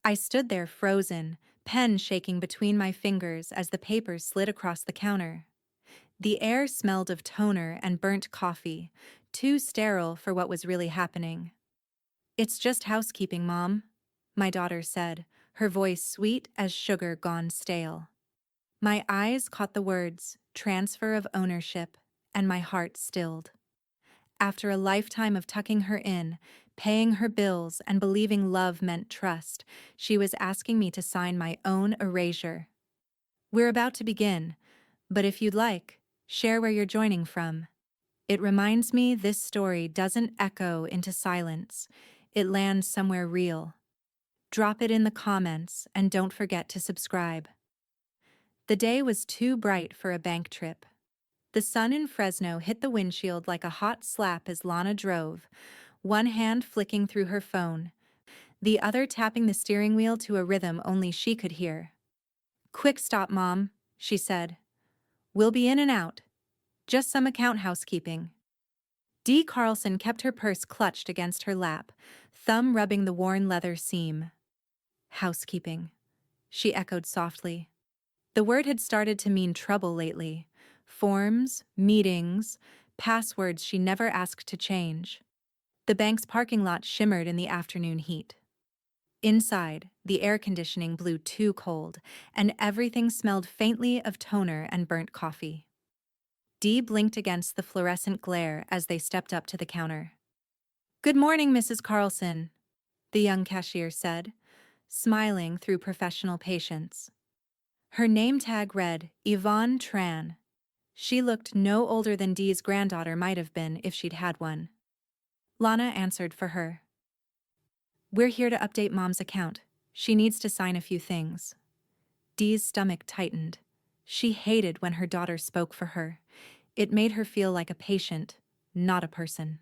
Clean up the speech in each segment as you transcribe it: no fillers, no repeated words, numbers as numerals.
I stood there frozen, pen shaking between my fingers as the papers slid across the counter. The air smelled of toner and burnt coffee, too sterile for what was really happening. "It's just housekeeping, Mom," my daughter said, her voice sweet as sugar gone stale. My eyes caught the words, transfer of ownership, and my heart stilled. After a lifetime of tucking her in, paying her bills, and believing love meant trust, she was asking me to sign my own erasure. "We're about to begin, but if you'd like, share where you're joining from. It reminds me this story doesn't echo into silence, it lands somewhere real. Drop it in the comments and don't forget to subscribe." The day was too bright for a bank trip. The sun in Fresno hit the windshield like a hot slap as Lana drove, one hand flicking through her phone, the other tapping the steering wheel to a rhythm only she could hear. "Quick stop, Mom," she said. "We'll be in and out. Just some account housekeeping." Dee Carlson kept her purse clutched against her lap, thumb rubbing the worn leather seam. "Housekeeping," she echoed softly. The word had started to mean trouble lately. Forms, meetings, passwords she never asked to change. The bank's parking lot shimmered in the afternoon heat. Inside, the air conditioning blew too cold, and everything smelled faintly of toner and burnt coffee. Dee blinked against the fluorescent glare as they stepped up to the counter. "Good morning, Mrs. Carlson," the young cashier said, smiling through professional patience. Her name tag read Yvonne Tran. She looked no older than Dee's granddaughter might have been if she'd had one. Lana answered for her. "We're here to update Mom's account. She needs to sign a few things." Dee's stomach tightened. She hated when her daughter spoke for her. It made her feel like a patient, not a person.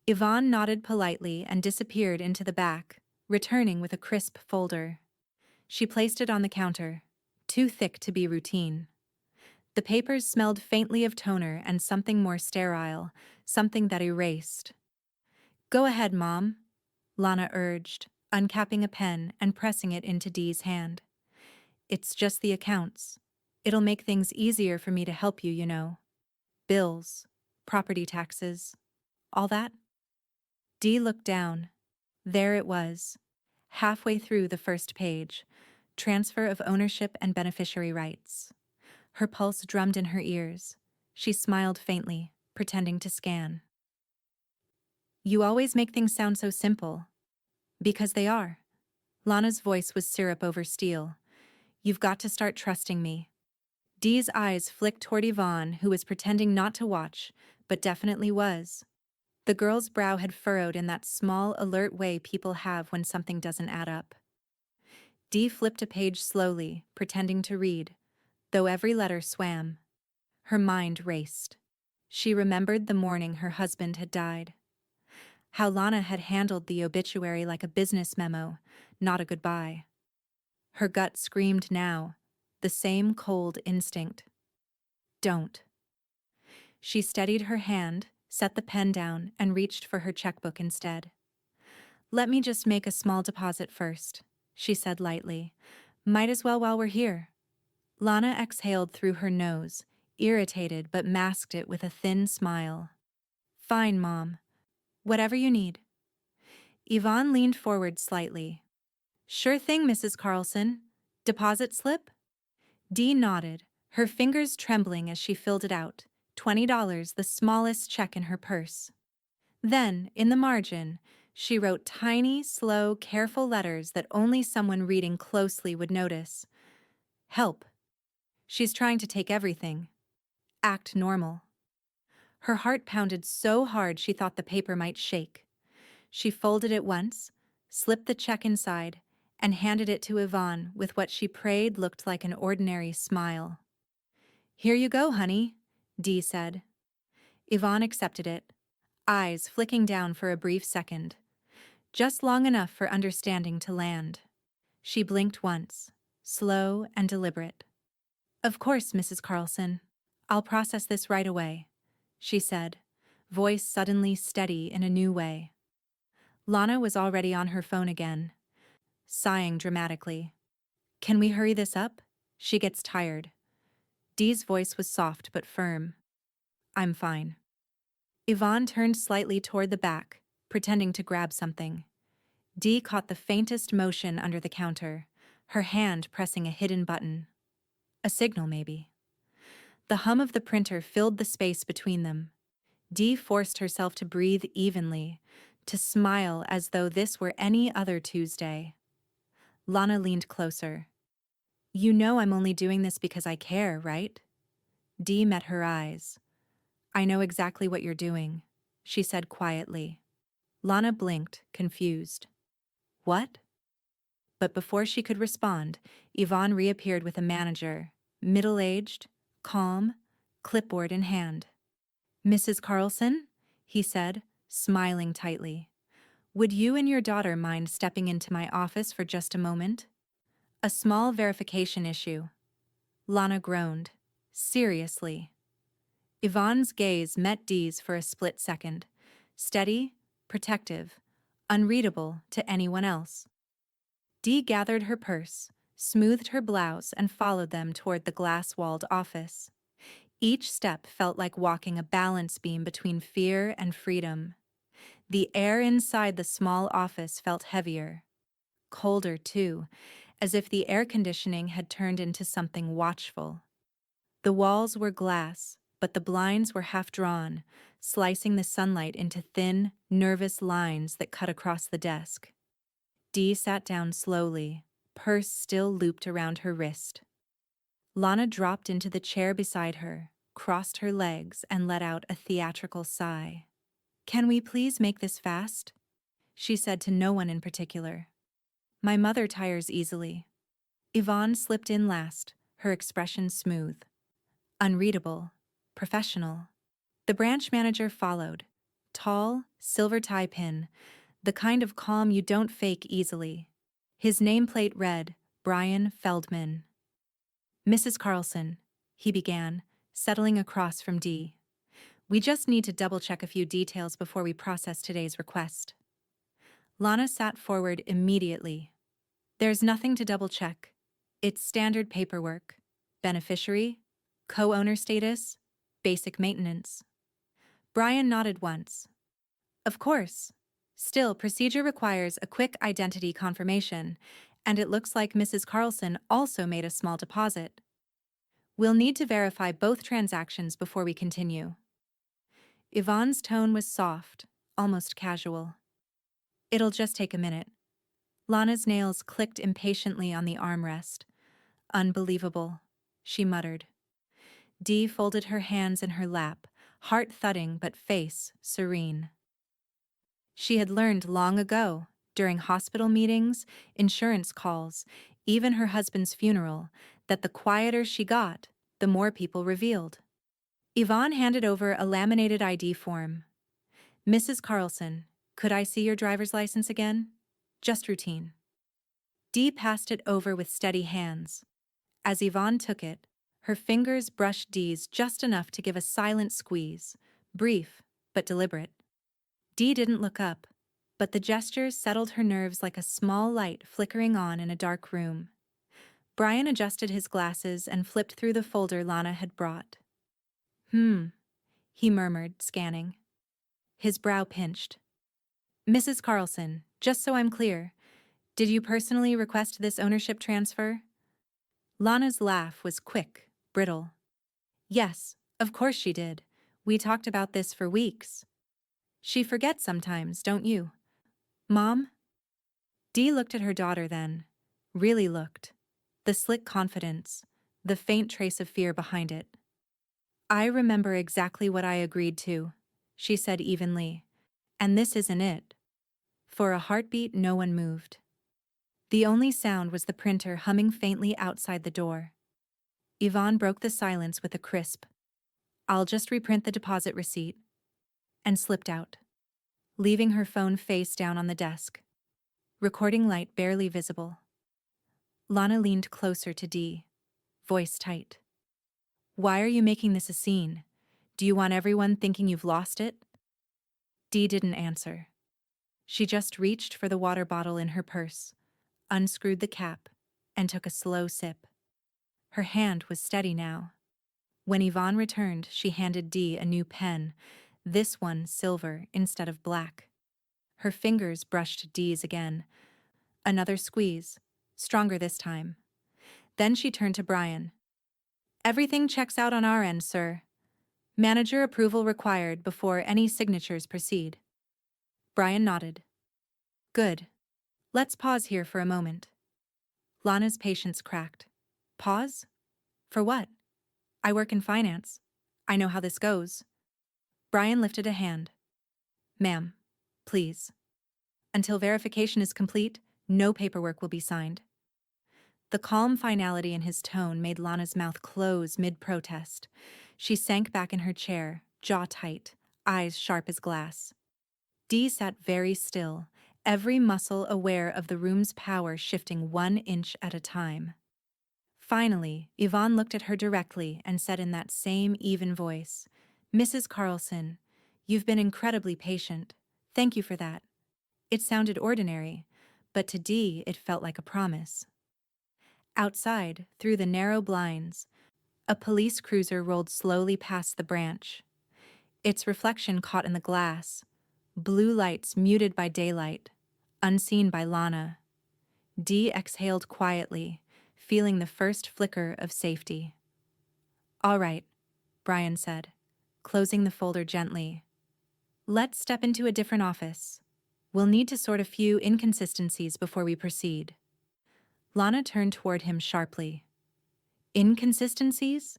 Yvonne nodded politely and disappeared into the back, returning with a crisp folder. She placed it on the counter, too thick to be routine. The papers smelled faintly of toner and something more sterile, something that erased. "Go ahead, Mom," Lana urged, uncapping a pen and pressing it into Dee's hand. "It's just the accounts. It'll make things easier for me to help you, you know. Bills, property taxes, all that." Dee looked down. There it was, halfway through the first page, transfer of ownership and beneficiary rights. Her pulse drummed in her ears. She smiled faintly, pretending to scan. "You always make things sound so simple." "Because they are." Lana's voice was syrup over steel. "You've got to start trusting me." Dee's eyes flicked toward Yvonne, who was pretending not to watch, but definitely was. The girl's brow had furrowed in that small, alert way people have when something doesn't add up. Dee flipped a page slowly, pretending to read, though every letter swam. Her mind raced. She remembered the morning her husband had died. How Lana had handled the obituary like a business memo, not a goodbye. Her gut screamed now, the same cold instinct. Don't. She steadied her hand, set the pen down, and reached for her checkbook instead. "Let me just make a small deposit first," she said lightly. "Might as well while we're here." Lana exhaled through her nose, irritated but masked it with a thin smile. "Fine, Mom. Whatever you need." Yvonne leaned forward slightly. "Sure thing, Mrs. Carlson. Deposit slip?" Dee nodded, her fingers trembling as she filled it out. $20, the smallest check in her purse. Then, in the margin, she wrote tiny, slow, careful letters that only someone reading closely would notice. "Help. She's trying to take everything. Act normal." Her heart pounded so hard she thought the paper might shake. She folded it once, slipped the check inside, and handed it to Yvonne with what she prayed looked like an ordinary smile. "Here you go, honey," Dee said. Yvonne accepted it, eyes flicking down for a brief second, just long enough for understanding to land. She blinked once, slow and deliberate. "Of course, Mrs. Carlson. I'll process this right away," she said, voice suddenly steady in a new way. Lana was already on her phone again. sighing dramatically. Can we hurry this up? She gets tired. Dee's voice was soft but firm. I'm fine. Yvonne turned slightly toward the back, pretending to grab something. Dee caught the faintest motion under the counter, her hand pressing a hidden button. A signal, maybe. The hum of the printer filled the space between them. Dee forced herself to breathe evenly, to smile as though this were any other Tuesday. Lana leaned closer. You know I'm only doing this because I care, right? Dee met her eyes. I know exactly what you're doing, she said quietly. Lana blinked, confused. What? But before she could respond, Yvonne reappeared with a manager, middle-aged, calm, clipboard in hand. Mrs. Carlson, he said, smiling tightly. Would you and your daughter mind stepping into my office for just a moment? A small verification issue. Lana groaned. Seriously. Yvonne's gaze met Dee's for a split second. Steady, protective, unreadable to anyone else. Dee gathered her purse, smoothed her blouse, and followed them toward the glass-walled office. Each step felt like walking a balance beam between fear and freedom. The air inside the small office felt heavier. Colder, too, as if the air conditioning had turned into something watchful. The walls were glass, but the blinds were half-drawn, slicing the sunlight into thin, nervous lines that cut across the desk. Dee sat down slowly, purse still looped around her wrist. Lana dropped into the chair beside her, crossed her legs, and let out a theatrical sigh. Can we please make this fast? She said to no one in particular. My mother tires easily. Yvonne slipped in last, her expression smooth. Unreadable, professional. The branch manager followed. Tall, silver tie pin, the kind of calm you don't fake easily. His nameplate read, Brian Feldman. Mrs. Carlson, he began, settling across from Dee. We just need to double-check a few details before we process today's request. Lana sat forward immediately. There's nothing to double-check. It's standard paperwork. Beneficiary, co-owner status, basic maintenance. Brian nodded once. Of course. Still, procedure requires a quick identity confirmation, and it looks like Mrs. Carlson also made a small deposit. We'll need to verify both transactions before we continue. Yvonne's tone was soft, almost casual. It'll just take a minute. Lana's nails clicked impatiently on the armrest. Unbelievable, she muttered. Dee folded her hands in her lap, heart thudding but face serene. She had learned long ago, during hospital meetings, insurance calls, even her husband's funeral, that the quieter she got, the more people revealed. Yvonne handed over a laminated ID form. Mrs. Carlson, could I see your driver's license again? Just routine. Dee passed it over with steady hands. As Yvonne took it, her fingers brushed Dee's just enough to give a silent squeeze, brief but deliberate. Dee didn't look up, but the gesture settled her nerves like a small light flickering on in a dark room. Brian adjusted his glasses and flipped through the folder Lana had brought. He murmured, scanning. His brow pinched. Mrs. Carlson, just so I'm clear, did you personally request this ownership transfer? Lana's laugh was quick, brittle. Yes, of course she did. We talked about this for weeks. She forgets sometimes, don't you? Mom? Dee looked at her daughter then. Really looked. The slick confidence, the faint trace of fear behind it. I remember exactly what I agreed to, she said evenly. And this isn't it. For a heartbeat, no one moved. The only sound was the printer humming faintly outside the door. Yvonne broke the silence with a crisp, I'll just reprint the deposit receipt, and slipped out, leaving her phone face down on the desk, recording light barely visible. Lana leaned closer to Dee, voice tight. Why are you making this a scene? Do you want everyone thinking you've lost it? Dee didn't answer. She just reached for the water bottle in her purse, unscrewed the cap, and took a slow sip. Her hand was steady now. When Yvonne returned, she handed Dee a new pen, this one silver instead of black. Her fingers brushed Dee's again. Another squeeze, stronger this time. Then she turned to Brian. Everything checks out on our end, sir. Manager approval required before any signatures proceed. Brian nodded. Good. Let's pause here for a moment. Lana's patience cracked. Pause? For what? I work in finance. I know how this goes. Brian lifted a hand. Ma'am, please. Until verification is complete, no paperwork will be signed. The calm finality in his tone made Lana's mouth close mid-protest. She sank back in her chair, jaw tight, eyes sharp as glass. Dee sat very still, every muscle aware of the room's power shifting 1 inch at a time. Finally, Yvonne looked at her directly and said in that same even voice, Mrs. Carlson, you've been incredibly patient. Thank you for that. It sounded ordinary, but to Dee it felt like a promise. Outside, through the narrow blinds, a police cruiser rolled slowly past the branch. Its reflection caught in the glass, blue lights muted by daylight, unseen by Lana. Dee exhaled quietly, feeling the first flicker of safety. All right, Brian said, closing the folder gently. Let's step into a different office. We'll need to sort a few inconsistencies before we proceed. Lana turned toward him sharply. Inconsistencies?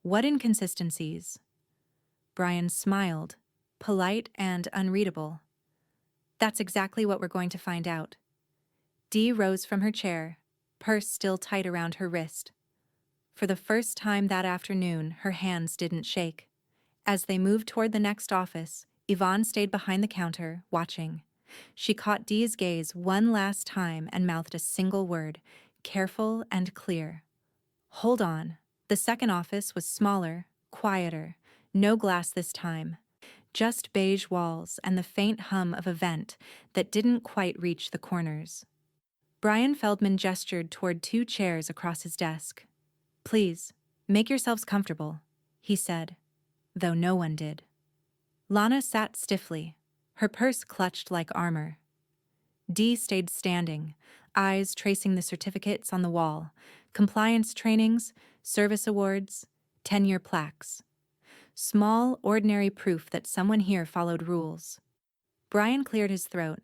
What inconsistencies? Brian smiled, polite and unreadable. That's exactly what we're going to find out. Dee rose from her chair, purse still tight around her wrist. For the first time that afternoon, her hands didn't shake. As they moved toward the next office, Yvonne stayed behind the counter, watching. She caught Dee's gaze one last time and mouthed a single word, careful and clear. Hold on. The second office was smaller, quieter, no glass this time. Just beige walls and the faint hum of a vent that didn't quite reach the corners. Brian Feldman gestured toward 2 chairs across his desk. Please, make yourselves comfortable, he said, though no one did. Lana sat stiffly, her purse clutched like armor. Dee stayed standing, eyes tracing the certificates on the wall, compliance trainings, service awards, tenure plaques. Small, ordinary proof that someone here followed rules. Brian cleared his throat.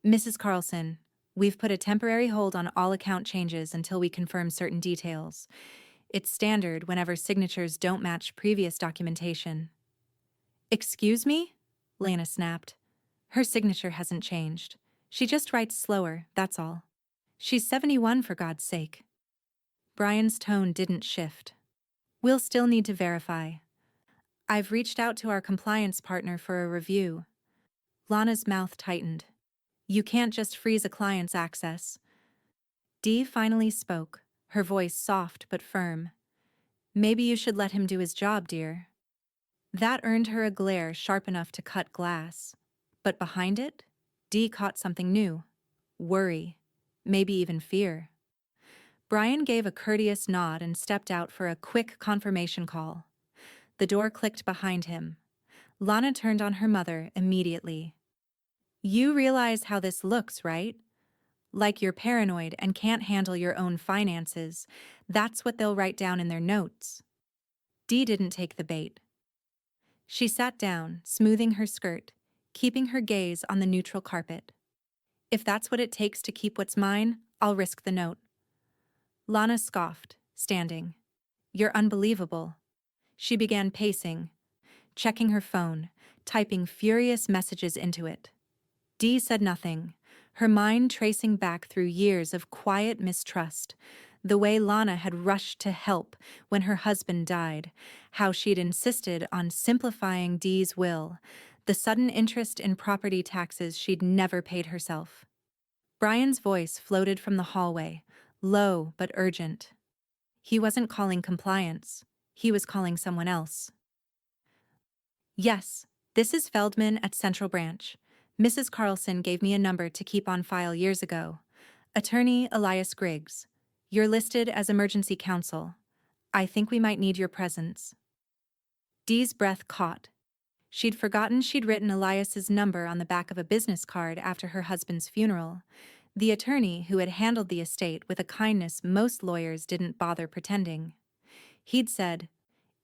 Mrs. Carlson, we've put a temporary hold on all account changes until we confirm certain details. It's standard whenever signatures don't match previous documentation. Excuse me? Lana snapped. Her signature hasn't changed. She just writes slower, that's all. She's 71 for God's sake. Brian's tone didn't shift. We'll still need to verify. I've reached out to our compliance partner for a review. Lana's mouth tightened. You can't just freeze a client's access. Dee finally spoke, her voice soft but firm. Maybe you should let him do his job, dear. That earned her a glare sharp enough to cut glass. But behind it, Dee caught something new. Worry. Maybe even fear. Brian gave a courteous nod and stepped out for a quick confirmation call. The door clicked behind him. Lana turned on her mother immediately. You realize how this looks, right? Like you're paranoid and can't handle your own finances. That's what they'll write down in their notes. Dee didn't take the bait. She sat down, smoothing her skirt, keeping her gaze on the neutral carpet. If that's what it takes to keep what's mine, I'll risk the note. Lana scoffed, standing. You're unbelievable. She began pacing, checking her phone, typing furious messages into it. Dee said nothing, her mind tracing back through years of quiet mistrust, the way Lana had rushed to help when her husband died, how she'd insisted on simplifying Dee's will, the sudden interest in property taxes she'd never paid herself. Brian's voice floated from the hallway, low but urgent. He wasn't calling compliance. He was calling someone else. Yes, this is Feldman at Central Branch. Mrs. Carlson gave me a number to keep on file years ago. Attorney Elias Griggs, you're listed as emergency counsel. I think we might need your presence. Dee's breath caught. She'd forgotten she'd written Elias's number on the back of a business card after her husband's funeral. The attorney who had handled the estate with a kindness most lawyers didn't bother pretending. He'd said,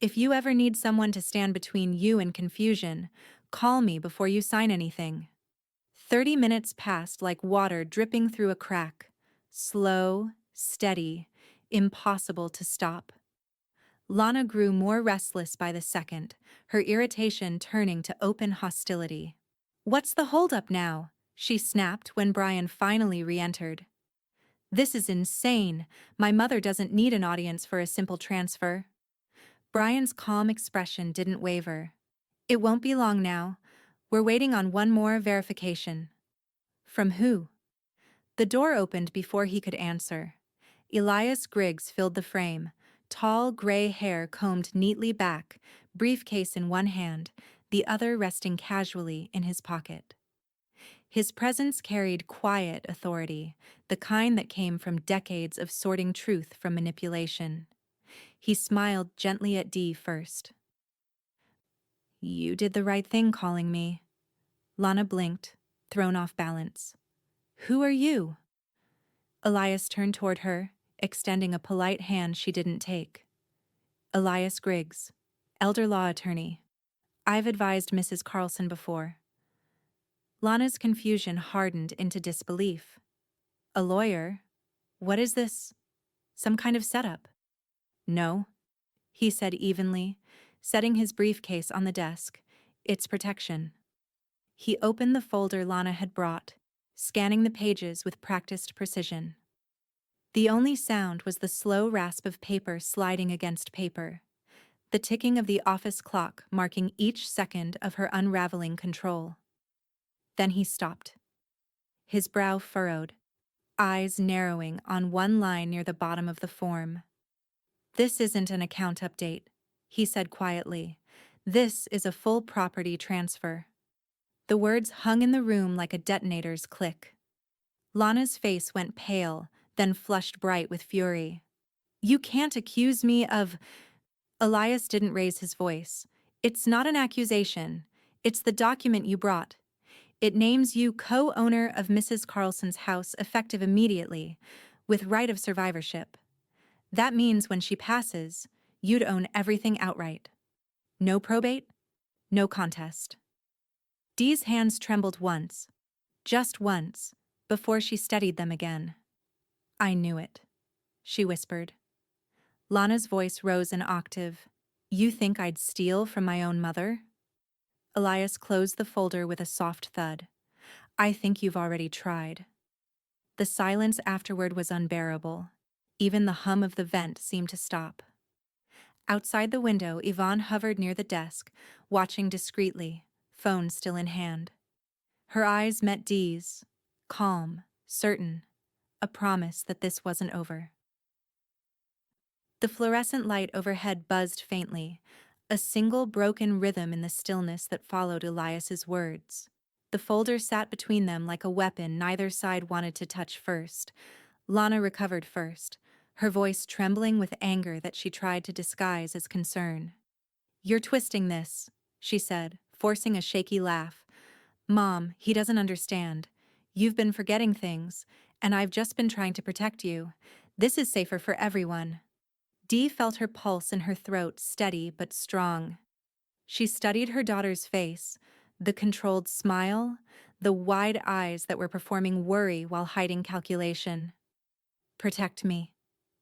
"If you ever need someone to stand between you and confusion, call me before you sign anything." 30 minutes passed like water dripping through a crack. Slow, steady, impossible to stop. Lana grew more restless by the second, her irritation turning to open hostility. "What's the holdup now?" she snapped when Brian finally re-entered. "This is insane. My mother doesn't need an audience for a simple transfer." Brian's calm expression didn't waver. "It won't be long now. We're waiting on one more verification." "From who?" The door opened before he could answer. Elias Griggs filled the frame, tall gray hair combed neatly back, briefcase in one hand, the other resting casually in his pocket. His presence carried quiet authority, the kind that came from decades of sorting truth from manipulation. He smiled gently at Dee first. "You did the right thing calling me." Lana blinked, thrown off balance. "Who are you?" Elias turned toward her, extending a polite hand she didn't take. "Elias Griggs, elder law attorney. I've advised Mrs. Carlson before." Lana's confusion hardened into disbelief. "A lawyer? What is this? Some kind of setup?" "No," he said evenly, setting his briefcase on the desk. "It's protection." He opened the folder Lana had brought, scanning the pages with practiced precision. The only sound was the slow rasp of paper sliding against paper, the ticking of the office clock marking each second of her unraveling control. Then he stopped. His brow furrowed, eyes narrowing on one line near the bottom of the form. "This isn't an account update," he said quietly. "This is a full property transfer." The words hung in the room like a detonator's click. Lana's face went pale, then flushed bright with fury. "You can't accuse me of—" Elias didn't raise his voice. "It's not an accusation. It's the document you brought. It names you co-owner of Mrs. Carlson's house effective immediately, with right of survivorship. That means when she passes, you'd own everything outright. No probate, no contest." Dee's hands trembled once, just once, before she steadied them again. "I knew it," she whispered. Lana's voice rose an octave. "You think I'd steal from my own mother?" Elias closed the folder with a soft thud. "I think you've already tried." The silence afterward was unbearable. Even the hum of the vent seemed to stop. Outside the window, Yvonne hovered near the desk, watching discreetly, phone still in hand. Her eyes met Dee's, calm, certain, a promise that this wasn't over. The fluorescent light overhead buzzed faintly, a single broken rhythm in the stillness that followed Elias's words. The folder sat between them like a weapon neither side wanted to touch first. Lana recovered first, her voice trembling with anger that she tried to disguise as concern. "You're twisting this," she said, forcing a shaky laugh. "Mom, he doesn't understand. You've been forgetting things, and I've just been trying to protect you. This is safer for everyone." Dee felt her pulse in her throat steady but strong. She studied her daughter's face, the controlled smile, the wide eyes that were performing worry while hiding calculation. "Protect me,"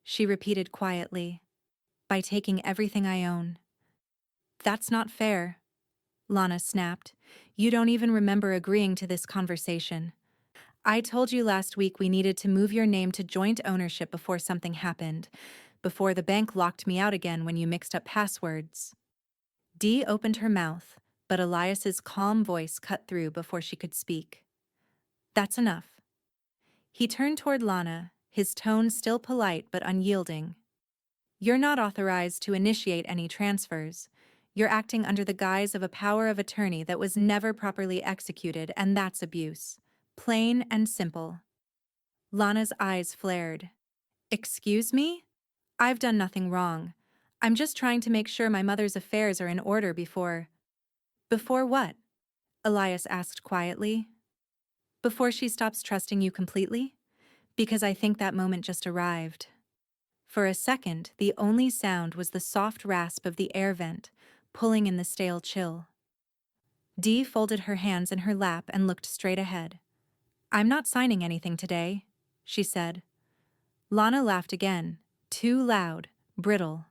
she repeated quietly, "by taking everything I own." "That's not fair," Lana snapped. "You don't even remember agreeing to this conversation. I told you last week we needed to move your name to joint ownership before something happened, before the bank locked me out again when you mixed up passwords." Dee opened her mouth, but Elias's calm voice cut through before she could speak. "That's enough." He turned toward Lana, his tone still polite but unyielding. "You're not authorized to initiate any transfers. You're acting under the guise of a power of attorney that was never properly executed, and that's abuse. Plain and simple." Lana's eyes flared. Excuse me? I've done nothing wrong. I'm just trying to make sure my mother's affairs are in order before— Before what? Elias asked quietly. Before she stops trusting you completely? Because I think that moment just arrived. For a second, the only sound was the soft rasp of the air vent, pulling in the stale chill. Dee folded her hands in her lap and looked straight ahead. I'm not signing anything today, she said. Lana laughed again, too loud, brittle.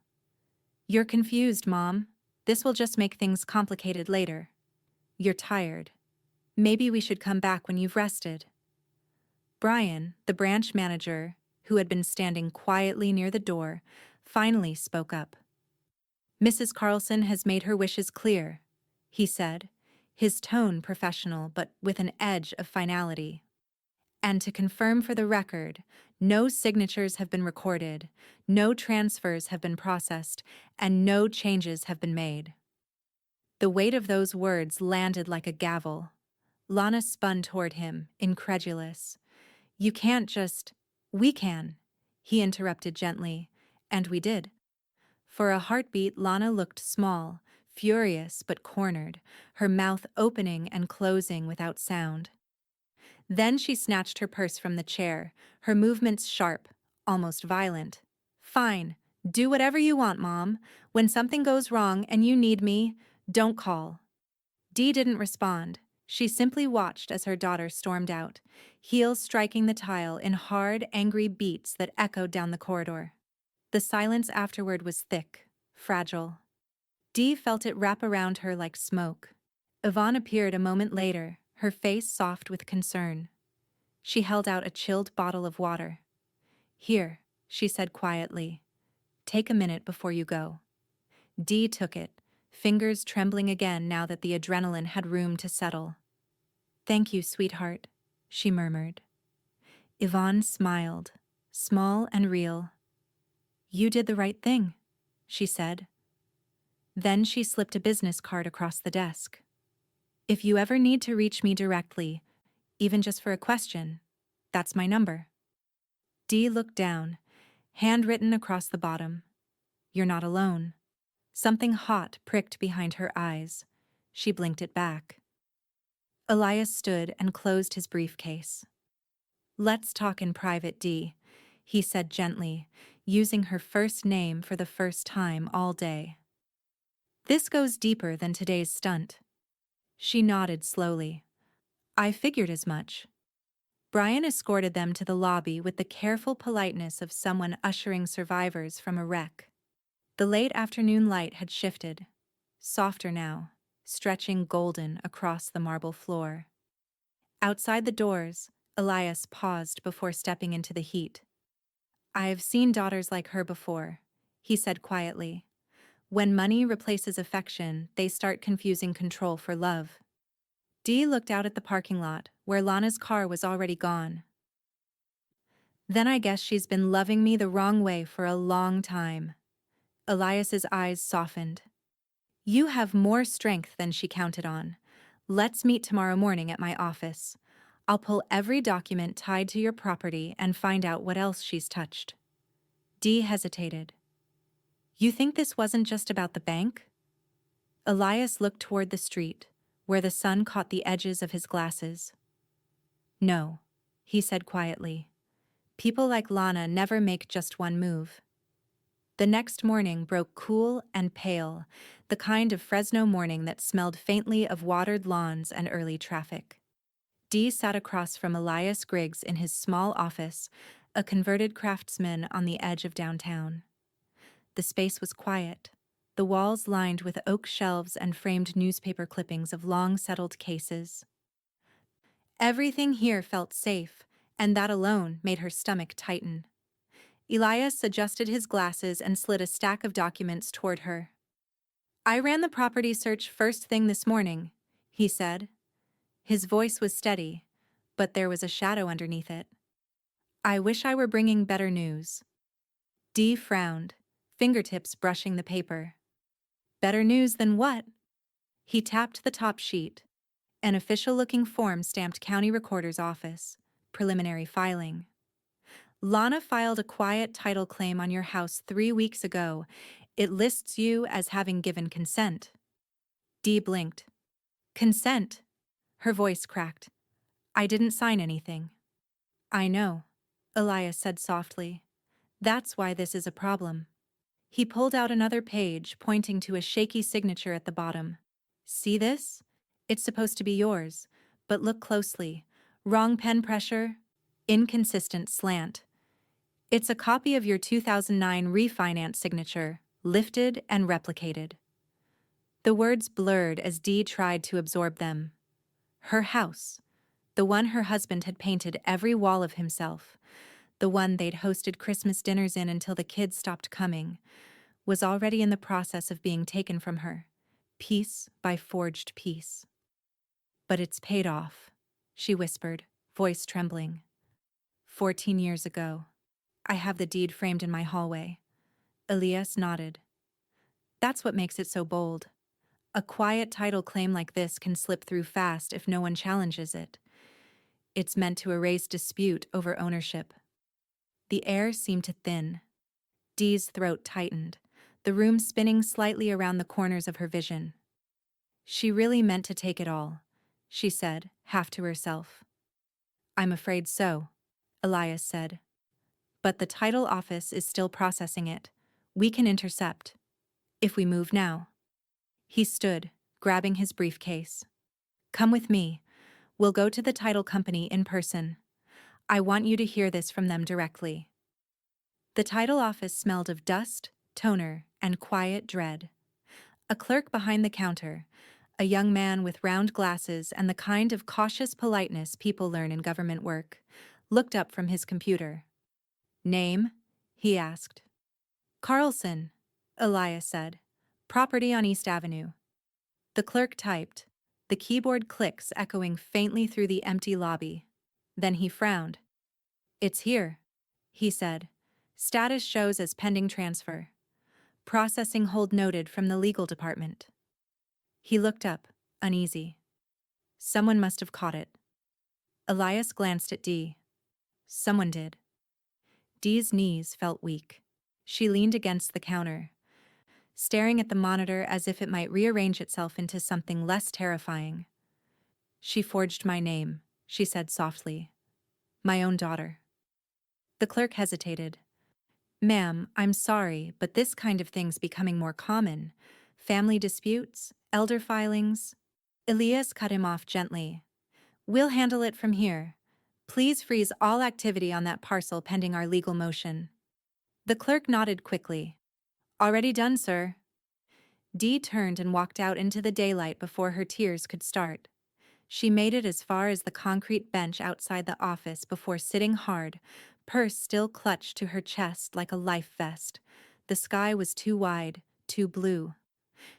You're confused, Mom. This will just make things complicated later. You're tired. Maybe we should come back when you've rested. Brian, the branch manager, who had been standing quietly near the door, finally spoke up. Mrs. Carlson has made her wishes clear, he said, his tone professional but with an edge of finality. And to confirm for the record, no signatures have been recorded, no transfers have been processed, and no changes have been made. The weight of those words landed like a gavel. Lana spun toward him, incredulous. You can't just— We can, he interrupted gently, and we did. For a heartbeat, Lana looked small, furious but cornered, her mouth opening and closing without sound. Then she snatched her purse from the chair, her movements sharp, almost violent. Fine, do whatever you want, Mom. When something goes wrong and you need me, don't call. Dee didn't respond. She simply watched as her daughter stormed out, heels striking the tile in hard, angry beats that echoed down the corridor. The silence afterward was thick, fragile. Dee felt it wrap around her like smoke. Yvonne appeared a moment later, her face soft with concern. She held out a chilled bottle of water. Here, she said quietly. Take a minute before you go. Dee took it, fingers trembling again now that the adrenaline had room to settle. Thank you, sweetheart, she murmured. Yvonne smiled, small and real. You did the right thing, she said. Then she slipped a business card across the desk. If you ever need to reach me directly, even just for a question, that's my number. Dee looked down, handwritten across the bottom. You're not alone. Something hot pricked behind her eyes. She blinked it back. Elias stood and closed his briefcase. Let's talk in private, Dee, he said gently, using her first name for the first time all day. This goes deeper than today's stunt. She nodded slowly. I figured as much. Brian escorted them to the lobby with the careful politeness of someone ushering survivors from a wreck. The late afternoon light had shifted, softer now, stretching golden across the marble floor. Outside the doors, Elias paused before stepping into the heat. I have seen daughters like her before, he said quietly. When money replaces affection, they start confusing control for love. Dee looked out at the parking lot, where Lana's car was already gone. Then I guess she's been loving me the wrong way for a long time. Elias's eyes softened. You have more strength than she counted on. Let's meet tomorrow morning at my office. I'll pull every document tied to your property and find out what else she's touched. Dee hesitated. You think this wasn't just about the bank? Elias looked toward the street, where the sun caught the edges of his glasses. No, he said quietly. People like Lana never make just one move. The next morning broke cool and pale, the kind of Fresno morning that smelled faintly of watered lawns and early traffic. Dee sat across from Elias Griggs in his small office, a converted craftsman on the edge of downtown. The space was quiet, the walls lined with oak shelves and framed newspaper clippings of long-settled cases. Everything here felt safe, and that alone made her stomach tighten. Elias adjusted his glasses and slid a stack of documents toward her. I ran the property search first thing this morning, he said. His voice was steady, but there was a shadow underneath it. I wish I were bringing better news. Dee frowned, fingertips brushing the paper. Better news than what? He tapped the top sheet. An official-looking form stamped County Recorder's Office, preliminary filing. Lana filed a quiet title claim on your house 3 weeks ago. It lists you as having given consent. Dee blinked. Consent? Her voice cracked. I didn't sign anything. I know, Elias said softly. That's why this is a problem. He pulled out another page, pointing to a shaky signature at the bottom. See this? It's supposed to be yours, but look closely. Wrong pen pressure, inconsistent slant. It's a copy of your 2009 refinance signature, lifted and replicated. The words blurred as Dee tried to absorb them. Her house, the one her husband had painted every wall of himself, the one they'd hosted Christmas dinners in until the kids stopped coming, was already in the process of being taken from her, piece by forged piece. But it's paid off, she whispered, voice trembling. 14 years ago. I have the deed framed in my hallway. Elias nodded. That's what makes it so bold. A quiet title claim like this can slip through fast if no one challenges it. It's meant to erase dispute over ownership. The air seemed to thin. Dee's throat tightened, the room spinning slightly around the corners of her vision. She really meant to take it all, she said, half to herself. I'm afraid so, Elias said. But the title office is still processing it. We can intercept. If we move now. He stood, grabbing his briefcase. Come with me. We'll go to the title company in person. I want you to hear this from them directly. The title office smelled of dust, toner, and quiet dread. A clerk behind the counter, a young man with round glasses and the kind of cautious politeness people learn in government work, looked up from his computer. Name? He asked. Carlson, Elias said. Property on East Avenue. The clerk typed, the keyboard clicks echoing faintly through the empty lobby. Then he frowned. It's here, he said. Status shows as pending transfer. Processing hold noted from the legal department. He looked up, uneasy. Someone must have caught it. Elias glanced at Dee. Someone did. Dee's knees felt weak. She leaned against the counter, staring at the monitor as if it might rearrange itself into something less terrifying. She forged my name, she said softly. My own daughter. The clerk hesitated. Ma'am, I'm sorry, but this kind of thing's becoming more common. Family disputes, elder filings. Elias cut him off gently. We'll handle it from here. Please freeze all activity on that parcel pending our legal motion. The clerk nodded quickly. Already done, sir. Dee turned and walked out into the daylight before her tears could start. She made it as far as the concrete bench outside the office before sitting hard, purse still clutched to her chest like a life vest. The sky was too wide, too blue.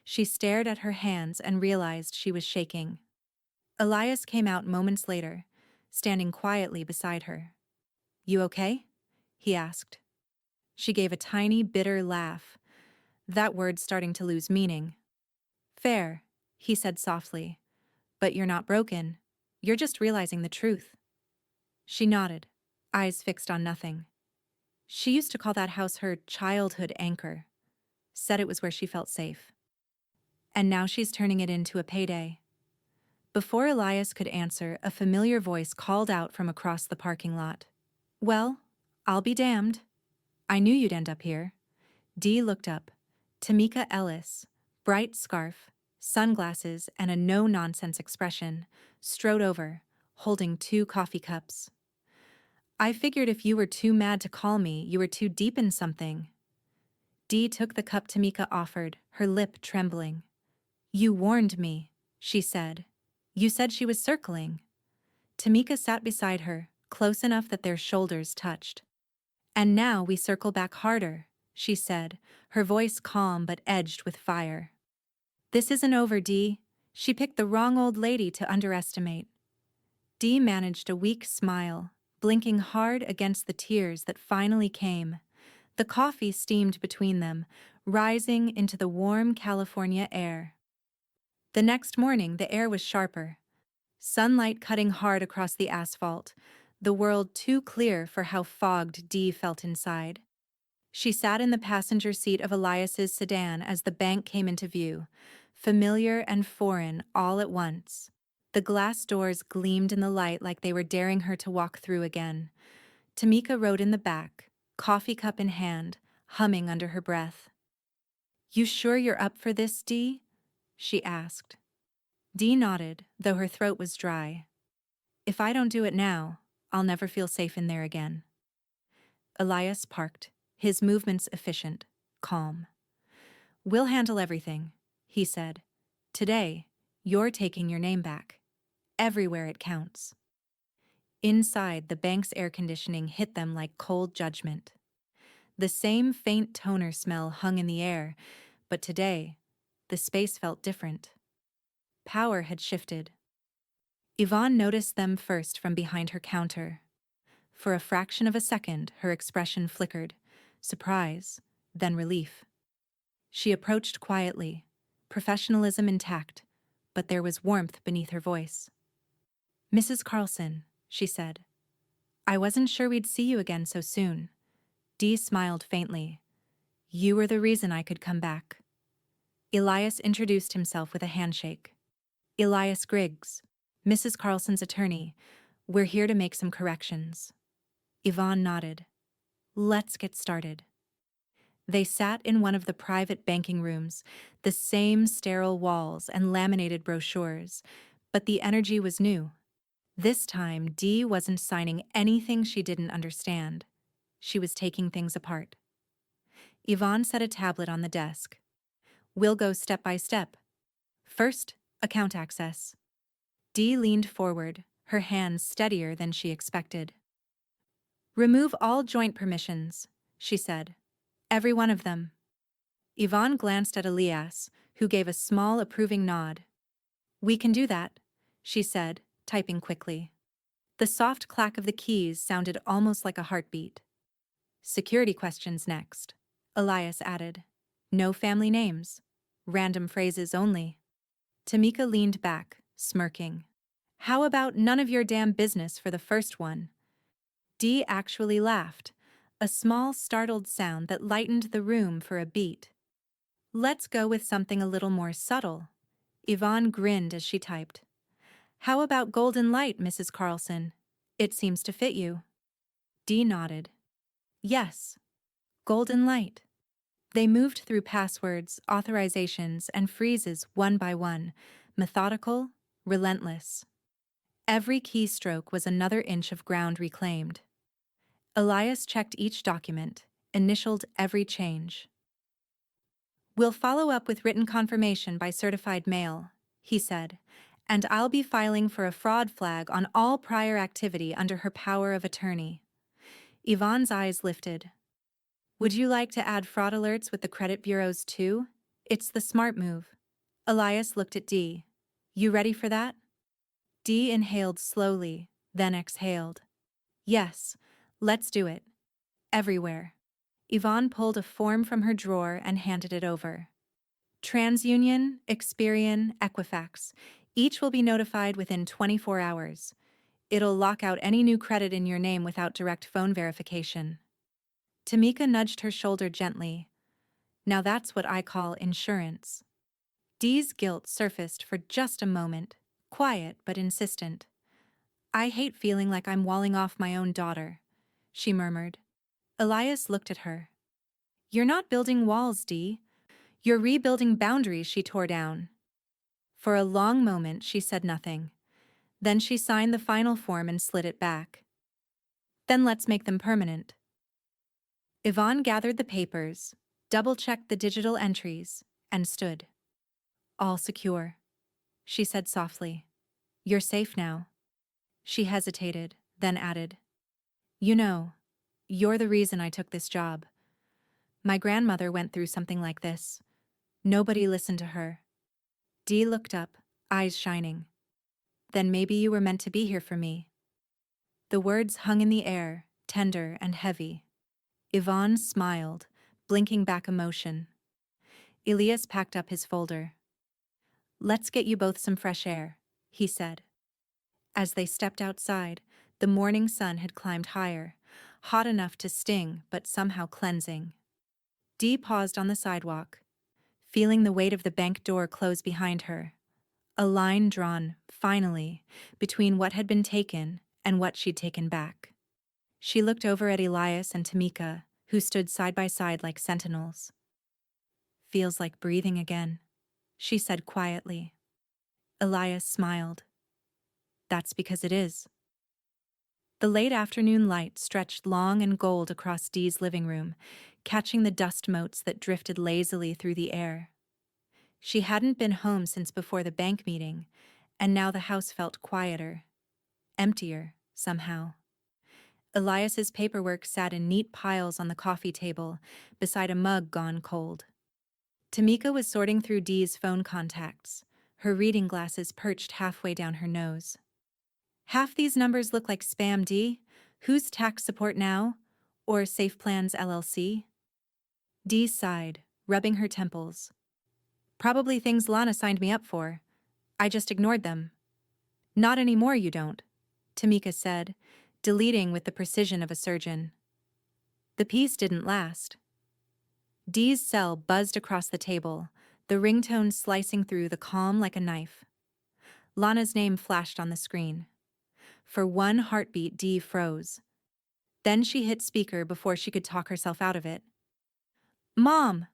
She stared at her hands and realized she was shaking. Elias came out moments later, standing quietly beside her. You okay? He asked. She gave a tiny, bitter laugh, that word starting to lose meaning. Fair, he said softly. But you're not broken. You're just realizing the truth. She nodded, eyes fixed on nothing. She used to call that house her childhood anchor. Said it was where she felt safe. And now she's turning it into a payday. Before Elias could answer, a familiar voice called out from across the parking lot. Well, I'll be damned. I knew you'd end up here. Dee looked up. Tamika Ellis, bright scarf, sunglasses, and a no-nonsense expression, strode over, holding 2 coffee cups. I figured if you were too mad to call me, you were too deep in something. Dee took the cup Tamika offered, her lip trembling. You warned me, she said. You said she was circling. Tamika sat beside her, close enough that their shoulders touched. And now we circle back harder, she said, her voice calm but edged with fire. This isn't over, Dee. She picked the wrong old lady to underestimate. Dee managed a weak smile, blinking hard against the tears that finally came. The coffee steamed between them, rising into the warm California air. The next morning, the air was sharper. Sunlight cutting hard across the asphalt, the world too clear for how fogged Dee felt inside. She sat in the passenger seat of Elias's sedan as the bank came into view, familiar and foreign all at once. The glass doors gleamed in the light like they were daring her to walk through again. Tamika rode in the back, coffee cup in hand, humming under her breath. "You sure you're up for this, Dee?" she asked. Dee nodded, though her throat was dry. "If I don't do it now, I'll never feel safe in there again." Elias parked, his movements efficient, calm. "We'll handle everything," he said. "Today, you're taking your name back. Everywhere it counts." Inside, the bank's air conditioning hit them like cold judgment. The same faint toner smell hung in the air, but today, the space felt different. Power had shifted. Yvonne noticed them first from behind her counter. For a fraction of a second, her expression flickered, surprise, then relief. She approached quietly, professionalism intact, but there was warmth beneath her voice. "Mrs. Carlson," she said, "I wasn't sure we'd see you again so soon." Dee smiled faintly. "You were the reason I could come back." Elias introduced himself with a handshake. "Elias Griggs, Mrs. Carlson's attorney. We're here to make some corrections." Yvonne nodded. "Let's get started." They sat in one of the private banking rooms, the same sterile walls and laminated brochures, but the energy was new. This time, Dee wasn't signing anything she didn't understand. She was taking things apart. Yvonne set a tablet on the desk. "We'll go step by step. First, account access." Dee leaned forward, her hands steadier than she expected. "Remove all joint permissions," she said. "Every one of them." Yvonne glanced at Elias, who gave a small approving nod. "We can do that," she said, typing quickly. The soft clack of the keys sounded almost like a heartbeat. "Security questions next," Elias added. "No family names. Random phrases only." Tamika leaned back, smirking. "How about none of your damn business for the first one?" Dee actually laughed, a small startled sound that lightened the room for a beat. "Let's go with something a little more subtle." Yvonne grinned as she typed. "How about golden light, Mrs. Carlson? It seems to fit you." Dee nodded. "Yes, golden light." They moved through passwords, authorizations, and freezes one by one, methodical, relentless. Every keystroke was another inch of ground reclaimed. Elias checked each document, initialed every change. "We'll follow up with written confirmation by certified mail," he said, "and I'll be filing for a fraud flag on all prior activity under her power of attorney." Yvonne's eyes lifted. "Would you like to add fraud alerts with the credit bureaus too? It's the smart move." Elias looked at Dee. "You ready for that?" Dee inhaled slowly, then exhaled. "Yes, let's do it. Everywhere." Yvonne pulled a form from her drawer and handed it over. "TransUnion, Experian, Equifax. Each will be notified within 24 hours. It'll lock out any new credit in your name without direct phone verification." Tamika nudged her shoulder gently. "Now that's what I call insurance." Dee's guilt surfaced for just a moment, quiet but insistent. "I hate feeling like I'm walling off my own daughter," she murmured. Elias looked at her. "You're not building walls, Dee. You're rebuilding boundaries she tore down." For a long moment she said nothing. Then she signed the final form and slid it back. "Then let's make them permanent." Yvonne gathered the papers, double-checked the digital entries, and stood. "All secure," she said softly. "You're safe now." She hesitated, then added, "You know, you're the reason I took this job. My grandmother went through something like this. Nobody listened to her." Dee looked up, eyes shining. "Then maybe you were meant to be here for me." The words hung in the air, tender and heavy. Yvonne smiled, blinking back emotion. Elias packed up his folder. "Let's get you both some fresh air," he said. As they stepped outside, The morning sun had climbed higher, hot enough to sting but somehow cleansing. Dee paused on the sidewalk, feeling the weight of the bank door close behind her. A line drawn, finally, between what had been taken and what she'd taken back. She looked over at Elias and Tamika, who stood side by side like sentinels. "Feels like breathing again," she said quietly. Elias smiled. "That's because it is." The late afternoon light stretched long and gold across Dee's living room, catching the dust motes that drifted lazily through the air. She hadn't been home since before the bank meeting, and now the house felt quieter, emptier, somehow. Elias's paperwork sat in neat piles on the coffee table, beside a mug gone cold. Tamika was sorting through Dee's phone contacts, her reading glasses perched halfway down her nose. "Half these numbers look like spam, Dee. Who's tax support now? Or Safe Plans LLC?" Dee sighed, rubbing her temples. "Probably things Lana signed me up for. I just ignored them." "Not anymore, you don't," Tamika said, deleting with the precision of a surgeon. The peace didn't last. Dee's cell buzzed across the table, the ringtone slicing through the calm like a knife. Lana's name flashed on the screen. For one heartbeat, Dee froze. Then she hit speaker before she could talk herself out of it. "Mom!"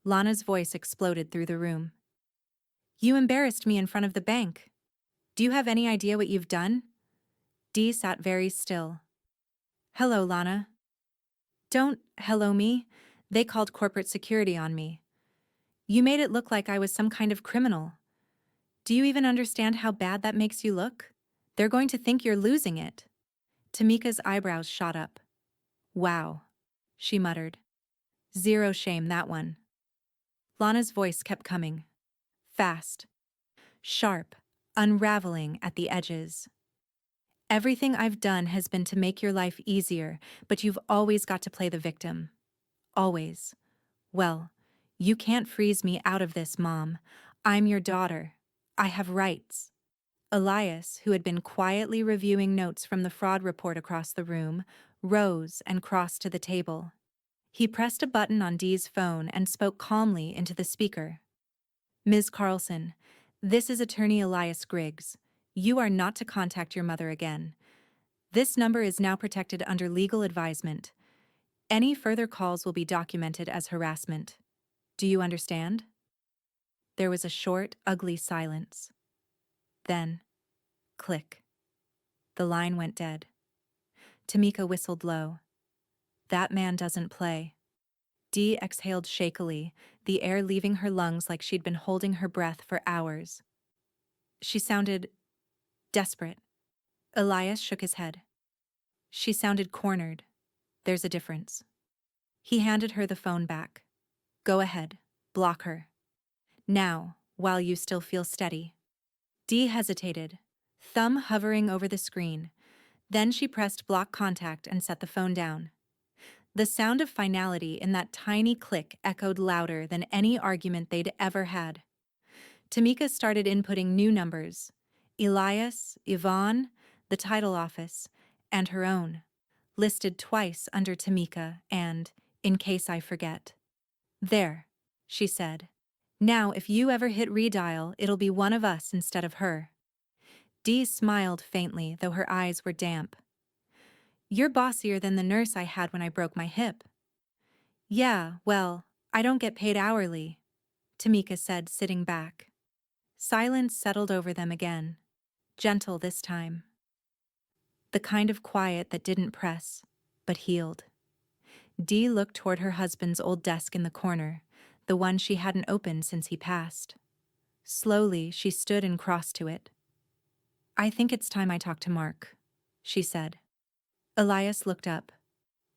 Lana's voice exploded through the room. "You embarrassed me in front of the bank. Do you have any idea what you've done?" Dee sat very still. "Hello, Lana." "Don't hello me. They called corporate security on me. You made it look like I was some kind of criminal. Do you even understand how bad that makes you look? They're going to think you're losing it." Tamika's eyebrows shot up. "Wow," she muttered. "Zero shame, that one." Lana's voice kept coming. Fast. Sharp. Unraveling at the edges. "Everything I've done has been to make your life easier, but you've always got to play the victim. Always. Well, you can't freeze me out of this, Mom. I'm your daughter. I have rights." Elias, who had been quietly reviewing notes from the fraud report across the room, rose and crossed to the table. He pressed a button on Dee's phone and spoke calmly into the speaker. "Ms. Carlson, this is Attorney Elias Griggs. You are not to contact your mother again. This number is now protected under legal advisement. Any further calls will be documented as harassment. Do you understand?" There was a short, ugly silence. Then, click. The line went dead. Tamika whistled low. "That man doesn't play." Dee exhaled shakily, the air leaving her lungs like she'd been holding her breath for hours. She sounded desperate. Elias shook his head. She sounded cornered. "There's a difference." He handed her the phone back. "Go ahead. Block her. Now, while you still feel steady." Dee hesitated, thumb hovering over the screen. Then she pressed block contact and set the phone down. The sound of finality in that tiny click echoed louder than any argument they'd ever had. Tamika started inputting new numbers: Elias, Yvonne, the title office, and her own, listed twice under Tamika and, "in case I forget." "There," she said. "Now if you ever hit redial, it'll be one of us instead of her." Dee smiled faintly, though her eyes were damp. "You're bossier than the nurse I had when I broke my hip." "Yeah, well, I don't get paid hourly," Tamika said, sitting back. Silence settled over them again, gentle this time. The kind of quiet that didn't press, but healed. Dee looked toward her husband's old desk in the corner, the one she hadn't opened since he passed. Slowly, she stood and crossed to it. "I think it's time I talk to Mark," she said. Elias looked up.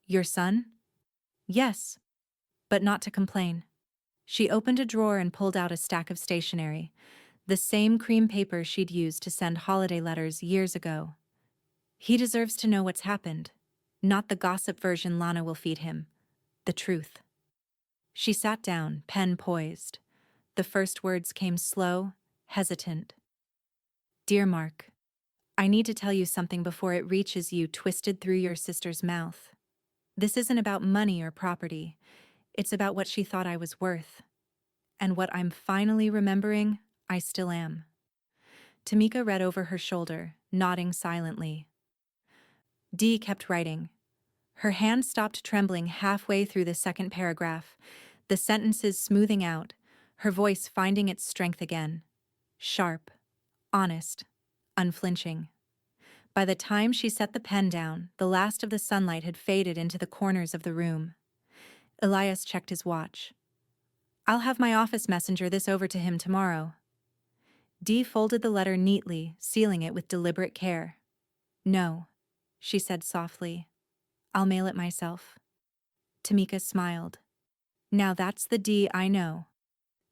"Your son?" "Yes, but not to complain." She opened a drawer and pulled out a stack of stationery, the same cream paper she'd used to send holiday letters years ago. "He deserves to know what's happened, not the gossip version Lana will feed him. The truth." She sat down, pen poised. The first words came slow, hesitant. "Dear Mark, I need to tell you something before it reaches you twisted through your sister's mouth. This isn't about money or property. It's about what she thought I was worth. And what I'm finally remembering, I still am. Tamika read over her shoulder, nodding silently. Dee kept writing. Her hand stopped trembling halfway through the second paragraph, the sentences smoothing out, her voice finding its strength again. Sharp, honest, unflinching. By the time she set the pen down, the last of the sunlight had faded into the corners of the room. Elias checked his watch. I'll have my office messenger this over to him tomorrow. Dee folded the letter neatly, sealing it with deliberate care. No, she said softly. I'll mail it myself. Tamika smiled. Now that's the Dee I know.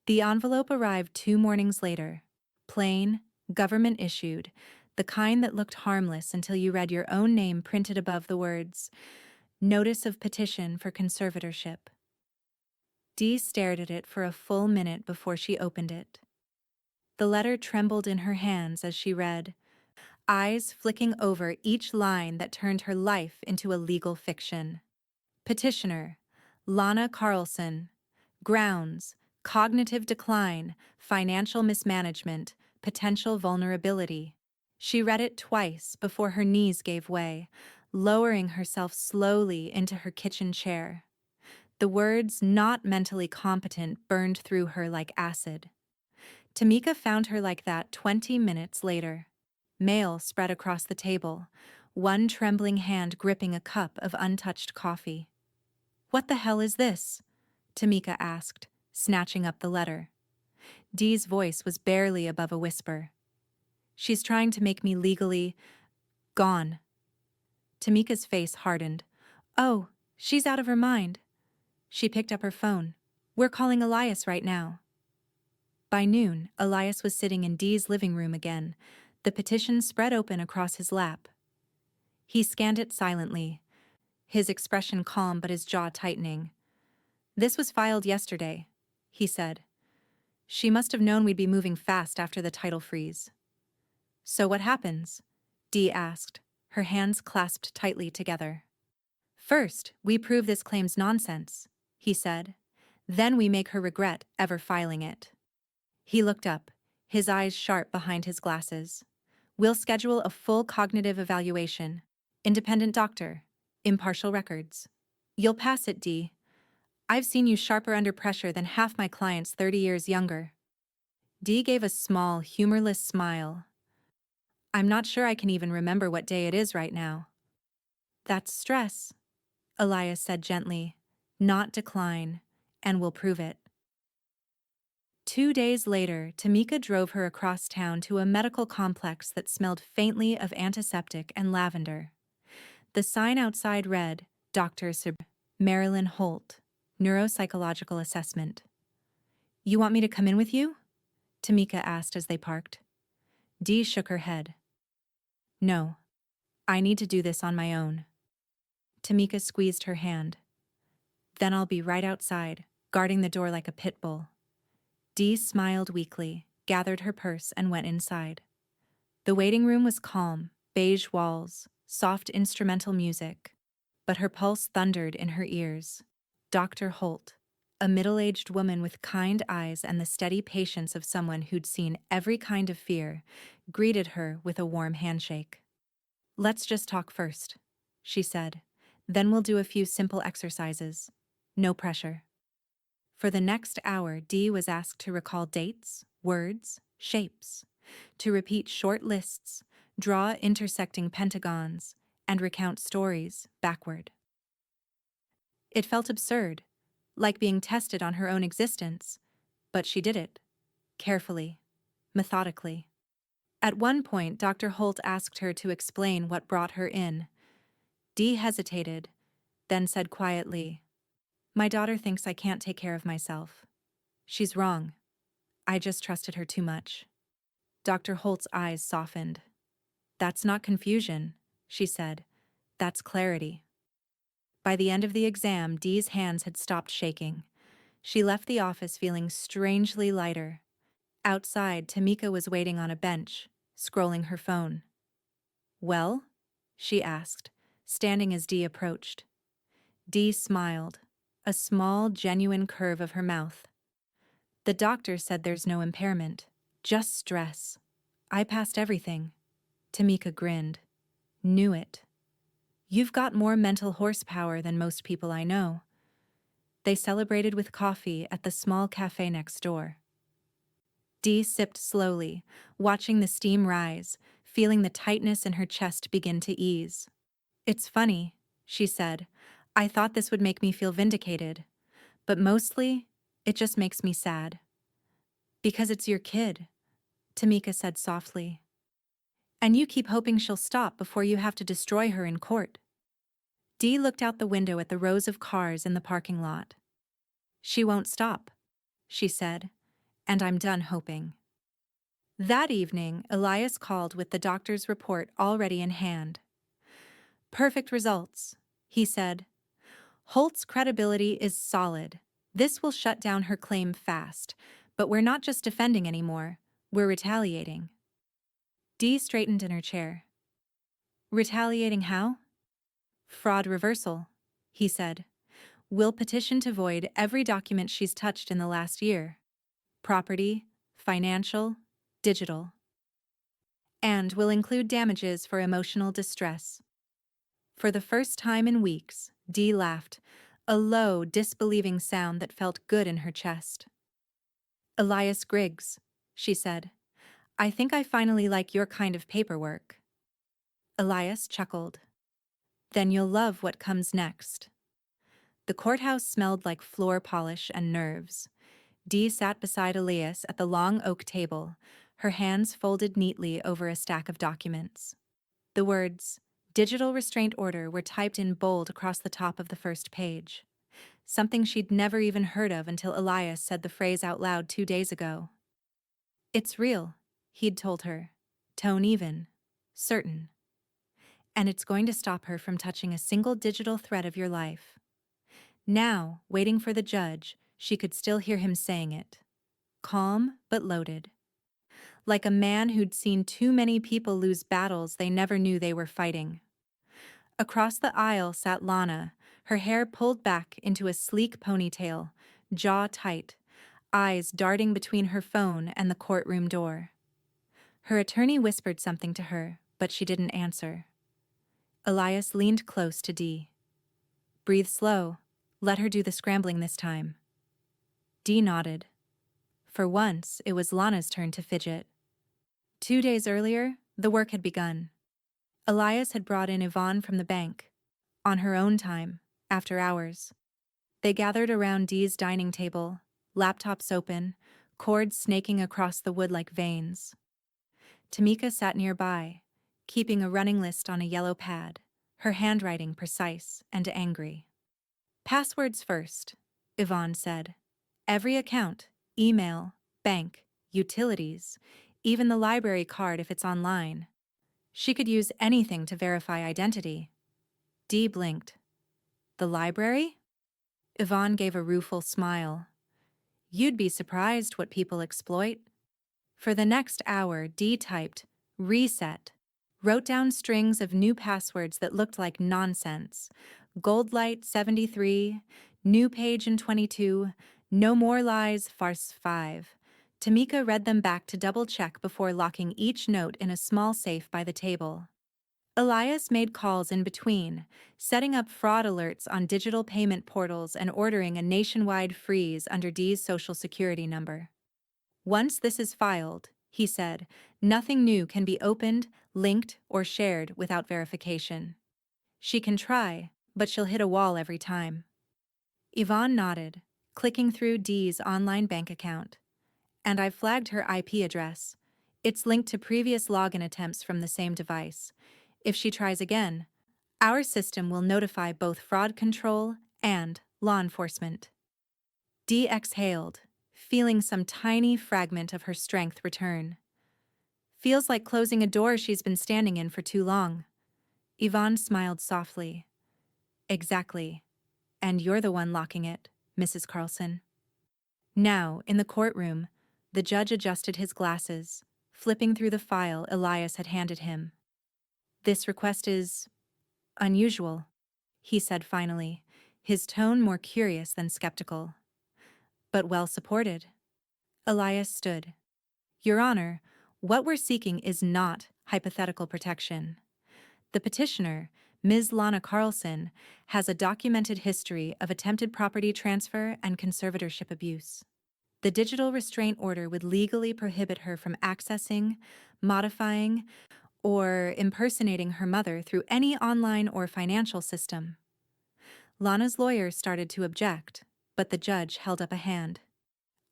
The envelope arrived 2 mornings later. Plain, government-issued, the kind that looked harmless until you read your own name printed above the words, Notice of Petition for Conservatorship. Dee stared at it for a full minute before she opened it. The letter trembled in her hands as she read, eyes flicking over each line that turned her life into a legal fiction. Petitioner, Lana Carlson. Grounds, cognitive decline, financial mismanagement, potential vulnerability. She read it twice before her knees gave way, lowering herself slowly into her kitchen chair. The words "not mentally competent" burned through her like acid. Tamika found her like that 20 minutes later. Mail spread across the table, one trembling hand gripping a cup of untouched coffee. What the hell is this? Tamika asked, snatching up the letter. Dee's voice was barely above a whisper. She's trying to make me legally gone. Tamika's face hardened. Oh, she's out of her mind. She picked up her phone. We're calling Elias right now. By noon, Elias was sitting in Dee's living room again, the petition spread open across his lap. He scanned it silently, his expression calm but his jaw tightening. This was filed yesterday, he said. She must have known we'd be moving fast after the title freeze. So what happens? Dee asked, her hands clasped tightly together. First, we prove this claim's nonsense, he said. Then we make her regret ever filing it. He looked up, his eyes sharp behind his glasses. We'll schedule a full cognitive evaluation. Independent doctor. Impartial records. You'll pass it, Dee. I've seen you sharper under pressure than half my clients 30 years younger. Dee gave a small, humorless smile. I'm not sure I can even remember what day it is right now. That's stress, Elias said gently, not decline, and we'll prove it. 2 days later, Tamika drove her across town to a medical complex that smelled faintly of antiseptic and lavender. The sign outside read, Dr. Marilyn Holt, Neuropsychological Assessment. You want me to come in with you? Tamika asked as they parked. Dee shook her head. No, I need to do this on my own. Tamika squeezed her hand. Then I'll be right outside, guarding the door like a pit bull. Dee smiled weakly, gathered her purse, and went inside. The waiting room was calm, beige walls, soft instrumental music, but her pulse thundered in her ears. Dr. Holt, a middle-aged woman with kind eyes and the steady patience of someone who'd seen every kind of fear, greeted her with a warm handshake. Let's just talk first, she said. Then we'll do a few simple exercises. No pressure. For the next hour, Dee was asked to recall dates, words, shapes, to repeat short lists, draw intersecting pentagons, and recount stories backward. It felt absurd, like being tested on her own existence, but she did it, carefully, methodically. At one point, Dr. Holt asked her to explain what brought her in. Dee hesitated, then said quietly, My daughter thinks I can't take care of myself. She's wrong. I just trusted her too much. Dr. Holt's eyes softened. That's not confusion, she said. That's clarity. By the end of the exam, Dee's hands had stopped shaking. She left the office feeling strangely lighter. Outside, Tamika was waiting on a bench, scrolling her phone. Well? She asked, standing as Dee approached. Dee smiled, a small, genuine curve of her mouth. The doctor said there's no impairment, just stress. I passed everything. Tamika grinned. Knew it. You've got more mental horsepower than most people I know. They celebrated with coffee at the small cafe next door. Dee sipped slowly, watching the steam rise, feeling the tightness in her chest begin to ease. It's funny, she said. I thought this would make me feel vindicated, but mostly, it just makes me sad. Because it's your kid, Tamika said softly. And you keep hoping she'll stop before you have to destroy her in court. Dee looked out the window at the rows of cars in the parking lot. She won't stop, she said, and I'm done hoping. That evening, Elias called with the doctor's report already in hand. Perfect results, he said. Holt's credibility is solid. This will shut down her claim fast, but we're not just defending anymore, we're retaliating. Dee straightened in her chair. Retaliating how? Fraud reversal, he said. We'll petition to void every document she's touched in the last year. Property, financial, digital. And we'll include damages for emotional distress. For the first time in weeks, Dee laughed, a low, disbelieving sound that felt good in her chest. Elias Griggs, she said. I think I finally like your kind of paperwork. Elias chuckled. Then you'll love what comes next. The courthouse smelled like floor polish and nerves. Dee sat beside Elias at the long oak table, her hands folded neatly over a stack of documents. The words, Digital Restraint Order, were typed in bold across the top of the first page. Something she'd never even heard of until Elias said the phrase out loud 2 days ago. It's real, he'd told her. Tone even. Certain. And it's going to stop her from touching a single digital thread of your life. Now, waiting for the judge, she could still hear him saying it. Calm, but loaded. Like a man who'd seen too many people lose battles they never knew they were fighting. Across the aisle sat Lana, her hair pulled back into a sleek ponytail, jaw tight, eyes darting between her phone and the courtroom door. Her attorney whispered something to her, but she didn't answer. Elias leaned close to Dee. Breathe slow. Let her do the scrambling this time. Dee nodded. For once, it was Lana's turn to fidget. 2 days earlier, the work had begun. Elias had brought in Yvonne from the bank. On her own time, after hours. They gathered around Dee's dining table, laptops open, cords snaking across the wood like veins. Tamika sat nearby, keeping a running list on a yellow pad, her handwriting precise and angry. Passwords first, Yvonne said. Every account, email, bank, utilities, even the library card if it's online. She could use anything to verify identity. Dee blinked. The library? Yvonne gave a rueful smile. You'd be surprised what people exploit. For the next hour, Dee typed, reset, wrote down strings of new passwords that looked like nonsense. Goldlight 73, new page in 22, no more lies, farce 5. Tamika read them back to double-check before locking each note in a small safe by the table. Elias made calls in between, setting up fraud alerts on digital payment portals and ordering a nationwide freeze under Dee's social security number. Once this is filed, he said, nothing new can be opened, linked, or shared without verification. She can try, but she'll hit a wall every time. Yvonne nodded, clicking through Dee's online bank account. And I've flagged her IP address. It's linked to previous login attempts from the same device. If she tries again, our system will notify both fraud control and law enforcement. Dee exhaled, feeling some tiny fragment of her strength return. Feels like closing a door she's been standing in for too long. Yvonne smiled softly. Exactly. And you're the one locking it, Mrs. Carlson. Now, in the courtroom, the judge adjusted his glasses, flipping through the file Elias had handed him. This request is unusual, he said finally, his tone more curious than skeptical. But well supported. Elias stood. Your Honor, what we're seeking is not hypothetical protection. The petitioner, Ms. Lana Carlson, has a documented history of attempted property transfer and conservatorship abuse. The digital restraint order would legally prohibit her from accessing, modifying, or impersonating her mother through any online or financial system. Lana's lawyer started to object, but the judge held up a hand.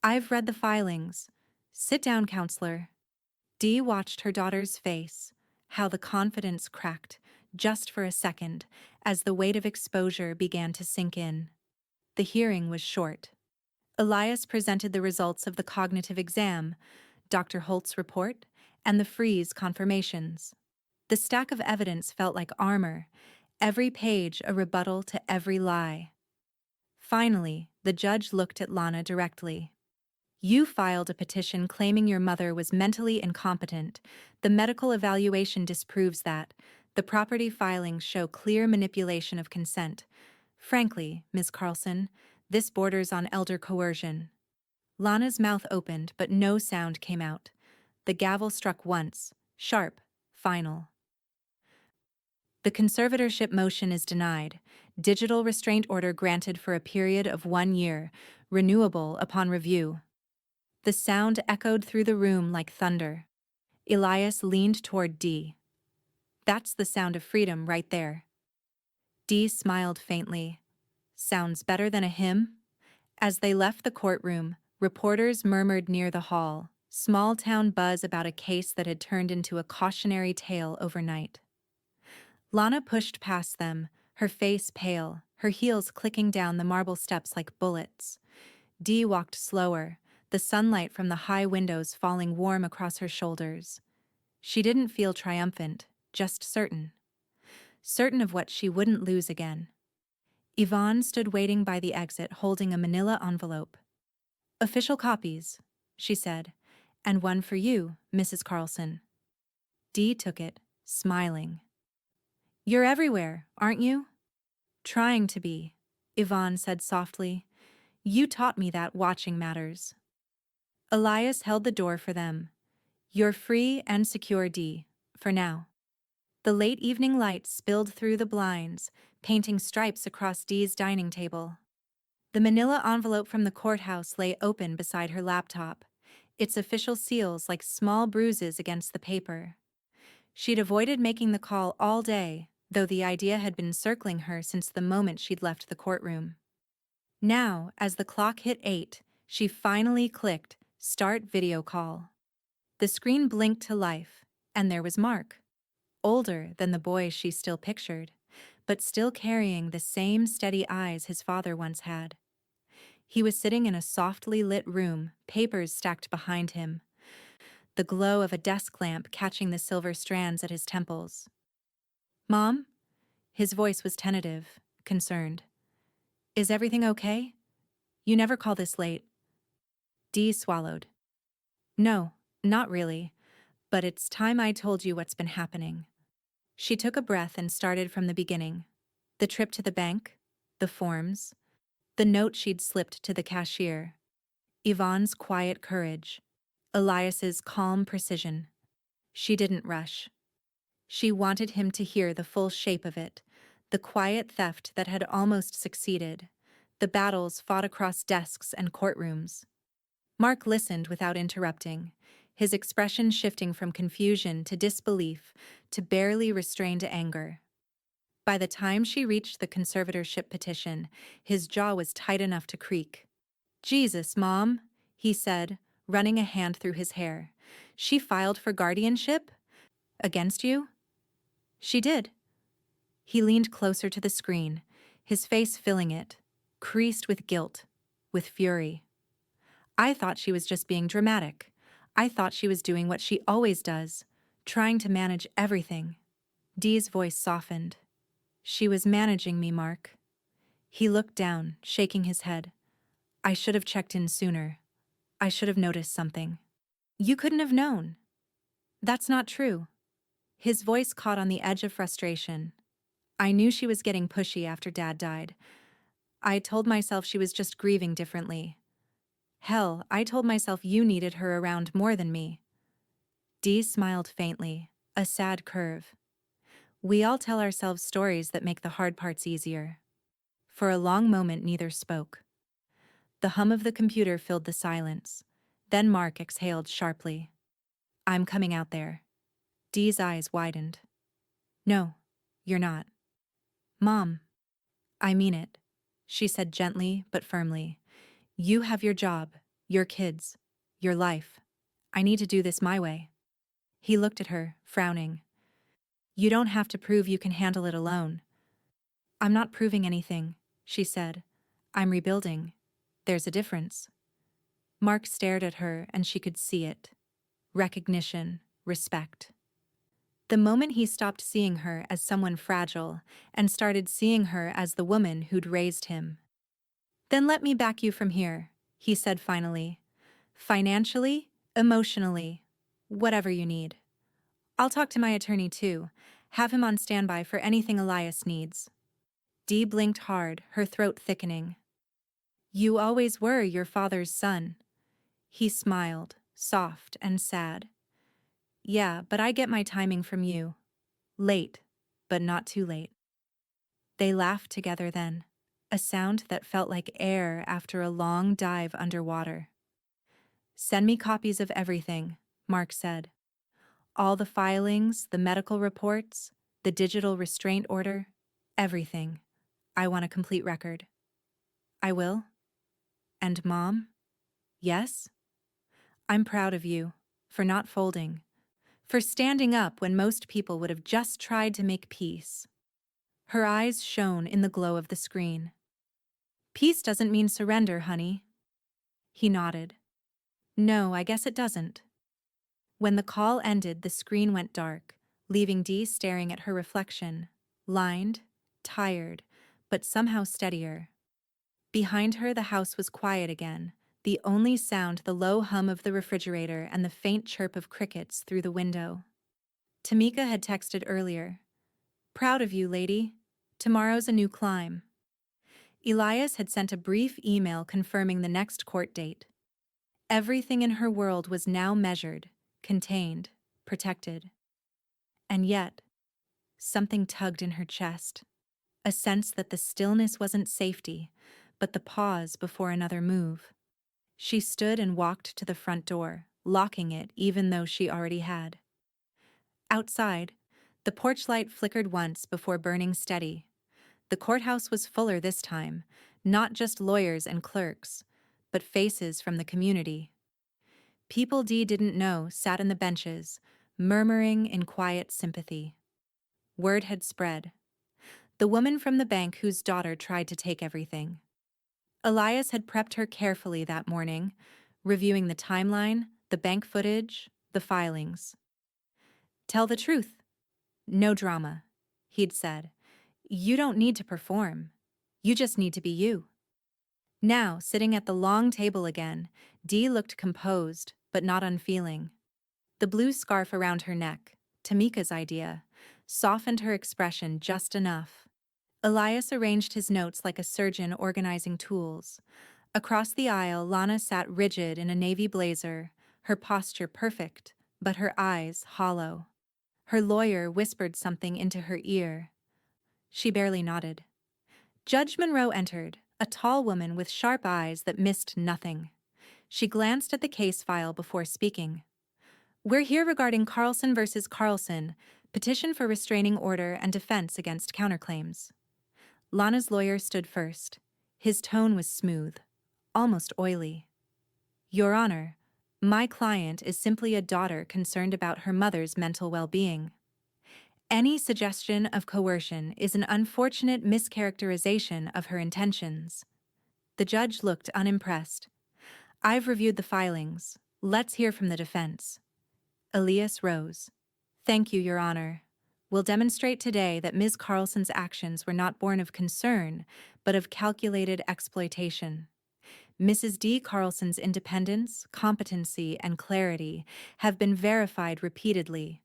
I've read the filings. Sit down, counselor. Dee watched her daughter's face, how the confidence cracked, just for a second, as the weight of exposure began to sink in. The hearing was short. Elias presented the results of the cognitive exam, Dr. Holt's report, and the freeze confirmations. The stack of evidence felt like armor, every page a rebuttal to every lie. Finally, the judge looked at Lana directly. You filed a petition claiming your mother was mentally incompetent. The medical evaluation disproves that. The property filings show clear manipulation of consent. Frankly, Ms. Carlson, this borders on elder coercion. Lana's mouth opened, but no sound came out. The gavel struck once, sharp, final. The conservatorship motion is denied. Digital restraint order granted for a period of 1 year, renewable upon review. The sound echoed through the room like thunder. Elias leaned toward Dee. That's the sound of freedom right there. Dee smiled faintly. Sounds better than a hymn? As they left the courtroom, reporters murmured near the hall, small-town buzz about a case that had turned into a cautionary tale overnight. Lana pushed past them, her face pale, her heels clicking down the marble steps like bullets. Dee walked slower, the sunlight from the high windows falling warm across her shoulders. She didn't feel triumphant, just certain. Certain of what she wouldn't lose again. Yvonne stood waiting by the exit holding a manila envelope. Official copies, she said, and one for you, Mrs. Carlson. Dee took it, smiling. You're everywhere, aren't you? Trying to be, Yvonne said softly. You taught me that watching matters. Elias held the door for them. You're free and secure, Dee, for now. The late evening light spilled through the blinds, painting stripes across Dee's dining table. The manila envelope from the courthouse lay open beside her laptop, its official seals like small bruises against the paper. She'd avoided making the call all day, though the idea had been circling her since the moment she'd left the courtroom. Now, as the clock hit 8, she finally clicked Start Video Call. The screen blinked to life, and there was Mark. Older than the boy she still pictured, but still carrying the same steady eyes his father once had. He was sitting in a softly lit room, papers stacked behind him, the glow of a desk lamp catching the silver strands at his temples. Mom? His voice was tentative, concerned. Is everything okay? You never call this late. Dee swallowed. No, not really, but it's time I told you what's been happening. She took a breath and started from the beginning. The trip to the bank, the forms, the note she'd slipped to the cashier, Yvonne's quiet courage, Elias's calm precision. She didn't rush. She wanted him to hear the full shape of it, the quiet theft that had almost succeeded, the battles fought across desks and courtrooms. Mark listened without interrupting, his expression shifting from confusion to disbelief to barely restrained anger. By the time she reached the conservatorship petition, his jaw was tight enough to creak. Jesus, Mom, he said, running a hand through his hair. She filed for guardianship? Against you? She did. He leaned closer to the screen, his face filling it, creased with guilt, with fury. I thought she was just being dramatic. I thought she was doing what she always does, trying to manage everything. Dee's voice softened. She was managing me, Mark. He looked down, shaking his head. I should have checked in sooner. I should have noticed something. You couldn't have known. That's not true. His voice caught on the edge of frustration. I knew she was getting pushy after Dad died. I told myself she was just grieving differently. Hell, I told myself you needed her around more than me. Dee smiled faintly, a sad curve. We all tell ourselves stories that make the hard parts easier. For a long moment neither spoke. The hum of the computer filled the silence. Then Mark exhaled sharply. I'm coming out there. Dee's eyes widened. No, you're not. Mom. I mean it, she said gently but firmly. You have your job, your kids, your life. I need to do this my way. He looked at her, frowning. You don't have to prove you can handle it alone. I'm not proving anything, she said. I'm rebuilding. There's a difference. Mark stared at her and she could see it. Recognition, respect. The moment he stopped seeing her as someone fragile and started seeing her as the woman who'd raised him. Then let me back you from here, he said finally. Financially, emotionally, whatever you need. I'll talk to my attorney too. Have him on standby for anything Elias needs. Dee blinked hard, her throat thickening. You always were your father's son. He smiled, soft and sad. Yeah, but I get my timing from you. Late, but not too late. They laughed together then, a sound that felt like air after a long dive underwater. Send me copies of everything, Mark said. All the filings, the medical reports, the digital restraint order, everything. I want a complete record. I will. And Mom? Yes? I'm proud of you, for not folding, for standing up when most people would have just tried to make peace. Her eyes shone in the glow of the screen. Peace doesn't mean surrender, honey. He nodded. No, I guess it doesn't. When the call ended, the screen went dark, leaving Dee staring at her reflection, lined, tired, but somehow steadier. Behind her, the house was quiet again, the only sound the low hum of the refrigerator and the faint chirp of crickets through the window. Tamika had texted earlier. Proud of you, lady. Tomorrow's a new climb. Elias had sent a brief email confirming the next court date. Everything in her world was now measured, contained, protected. And yet, something tugged in her chest, a sense that the stillness wasn't safety, but the pause before another move. She stood and walked to the front door, locking it even though she already had. Outside, the porch light flickered once before burning steady. The courthouse was fuller this time, not just lawyers and clerks, but faces from the community. People Dee didn't know sat in the benches, murmuring in quiet sympathy. Word had spread. The woman from the bank whose daughter tried to take everything. Elias had prepped her carefully that morning, reviewing the timeline, the bank footage, the filings. Tell the truth. No drama, he'd said. You don't need to perform. You just need to be you. Now, sitting at the long table again, Dee looked composed, but not unfeeling. The blue scarf around her neck, Tamika's idea, softened her expression just enough. Elias arranged his notes like a surgeon organizing tools. Across the aisle, Lana sat rigid in a navy blazer, her posture perfect, but her eyes hollow. Her lawyer whispered something into her ear. She barely nodded. Judge Monroe entered, a tall woman with sharp eyes that missed nothing. She glanced at the case file before speaking. We're here regarding Carlson versus Carlson, petition for restraining order and defense against counterclaims. Lana's lawyer stood first. His tone was smooth, almost oily. Your Honor, my client is simply a daughter concerned about her mother's mental well-being. Any suggestion of coercion is an unfortunate mischaracterization of her intentions. The judge looked unimpressed. I've reviewed the filings. Let's hear from the defense. Elias rose. Thank you, Your Honor. We'll demonstrate today that Ms. Carlson's actions were not born of concern, but of calculated exploitation. Mrs. D. Carlson's independence, competency, and clarity have been verified repeatedly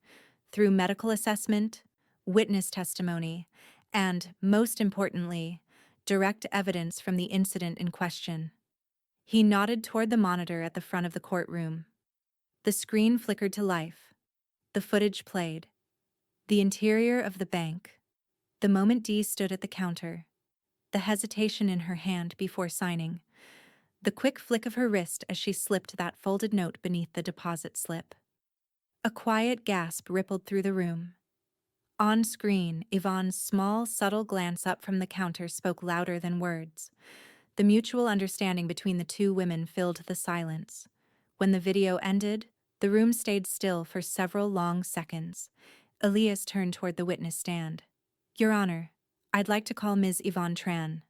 through medical assessment, witness testimony, and, most importantly, direct evidence from the incident in question. He nodded toward the monitor at the front of the courtroom. The screen flickered to life. The footage played. The interior of the bank. The moment Dee stood at the counter. The hesitation in her hand before signing. The quick flick of her wrist as she slipped that folded note beneath the deposit slip. A quiet gasp rippled through the room. On screen, Yvonne's small, subtle glance up from the counter spoke louder than words. The mutual understanding between the two women filled the silence. When the video ended, the room stayed still for several long seconds. Elias turned toward the witness stand. "Your Honor, I'd like to call Ms. Yvonne Tran."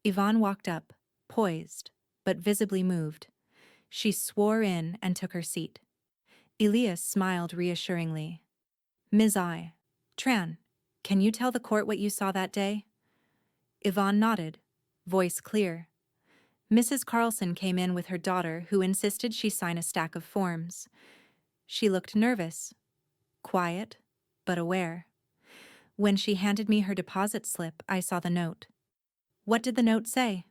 Yvonne walked up, poised, but visibly moved. She swore in and took her seat. Elias smiled reassuringly. "Ms. Tran, can you tell the court what you saw that day?" Yvonne nodded, voice clear. "Mrs. Carlson came in with her daughter, who insisted she sign a stack of forms. She looked nervous, quiet, but aware. When she handed me her deposit slip, I saw the note." "What did the note say?"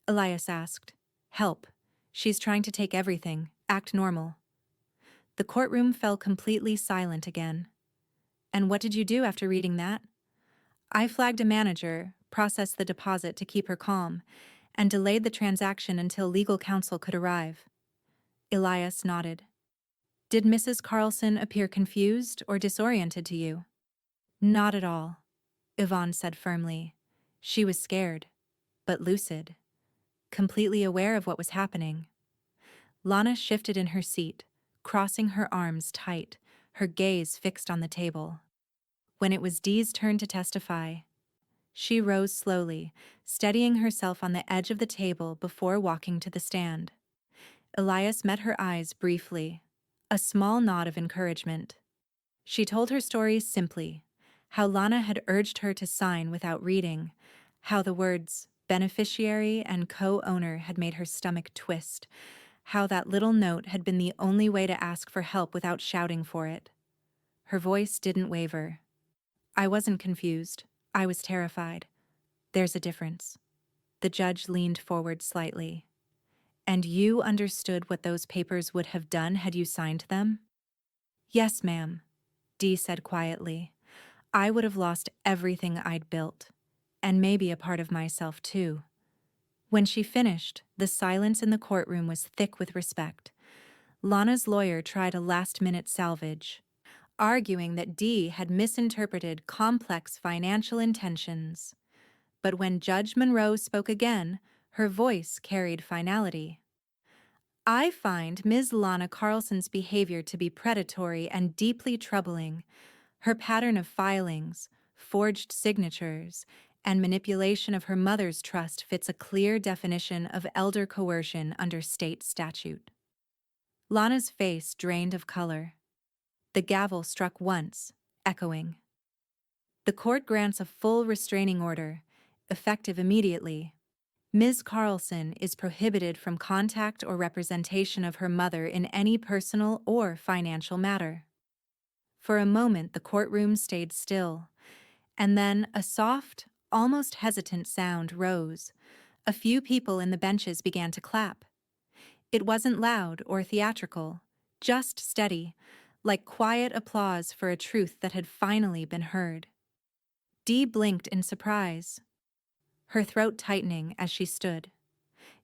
Elias asked. "Help. She's trying to take everything. Act normal." The courtroom fell completely silent again. "And what did you do after reading that?" "I flagged a manager, processed the deposit to keep her calm, and delayed the transaction until legal counsel could arrive." Elias nodded. "Did Mrs. Carlson appear confused or disoriented to you?" "Not at all," Yvonne said firmly. "She was scared, but lucid, completely aware of what was happening." Lana shifted in her seat, crossing her arms tight, her gaze fixed on the table. When it was Dee's turn to testify, she rose slowly, steadying herself on the edge of the table before walking to the stand. Elias met her eyes briefly, a small nod of encouragement. She told her story simply, how Lana had urged her to sign without reading, how the words beneficiary and co-owner had made her stomach twist, how that little note had been the only way to ask for help without shouting for it. Her voice didn't waver. "I wasn't confused. I was terrified. There's a difference." The judge leaned forward slightly. "And you understood what those papers would have done had you signed them?" "Yes, ma'am," Dee said quietly. "I would have lost everything I'd built, and maybe a part of myself too." When she finished, the silence in the courtroom was thick with respect. Lana's lawyer tried a last-minute salvage, arguing that Dee had misinterpreted complex financial intentions. But when Judge Monroe spoke again, her voice carried finality. "I find Ms. Lana Carlson's behavior to be predatory and deeply troubling. Her pattern of filings, forged signatures, and manipulation of her mother's trust fits a clear definition of elder coercion under state statute." Lana's face drained of color. The gavel struck once, echoing. "The court grants a full restraining order, effective immediately. Ms. Carlson is prohibited from contact or representation of her mother in any personal or financial matter." For a moment the courtroom stayed still, and then a soft, almost hesitant sound rose. A few people in the benches began to clap. It wasn't loud or theatrical, just steady, like quiet applause for a truth that had finally been heard. Dee blinked in surprise, her throat tightening as she stood.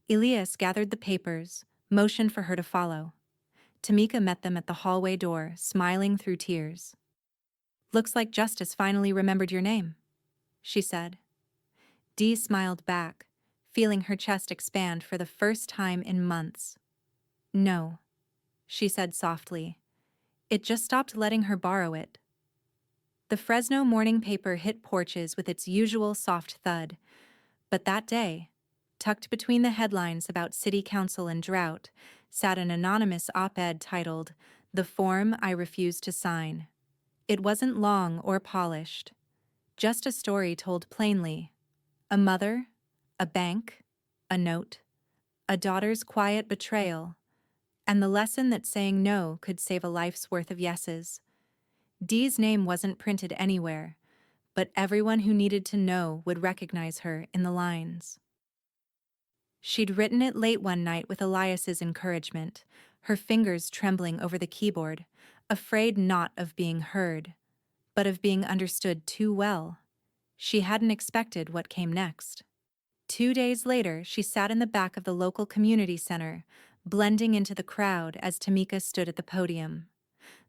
Elias gathered the papers, motioned for her to follow. Tamika met them at the hallway door, smiling through tears. "Looks like justice finally remembered your name," she said. Dee smiled back, feeling her chest expand for the first time in months. "No," she said softly. "It just stopped letting her borrow it." The Fresno morning paper hit porches with its usual soft thud, but that day, tucked between the headlines about city council and drought, sat an anonymous op-ed titled, "The Form I Refuse to Sign." It wasn't long or polished, just a story told plainly. A mother, a bank, a note, a daughter's quiet betrayal, and the lesson that saying no could save a life's worth of yeses. Dee's name wasn't printed anywhere, but everyone who needed to know would recognize her in the lines. She'd written it late one night with Elias's encouragement, her fingers trembling over the keyboard, afraid not of being heard, but of being understood too well. She hadn't expected what came next. 2 days later, she sat in the back of the local community center, blending into the crowd as Tamika stood at the podium.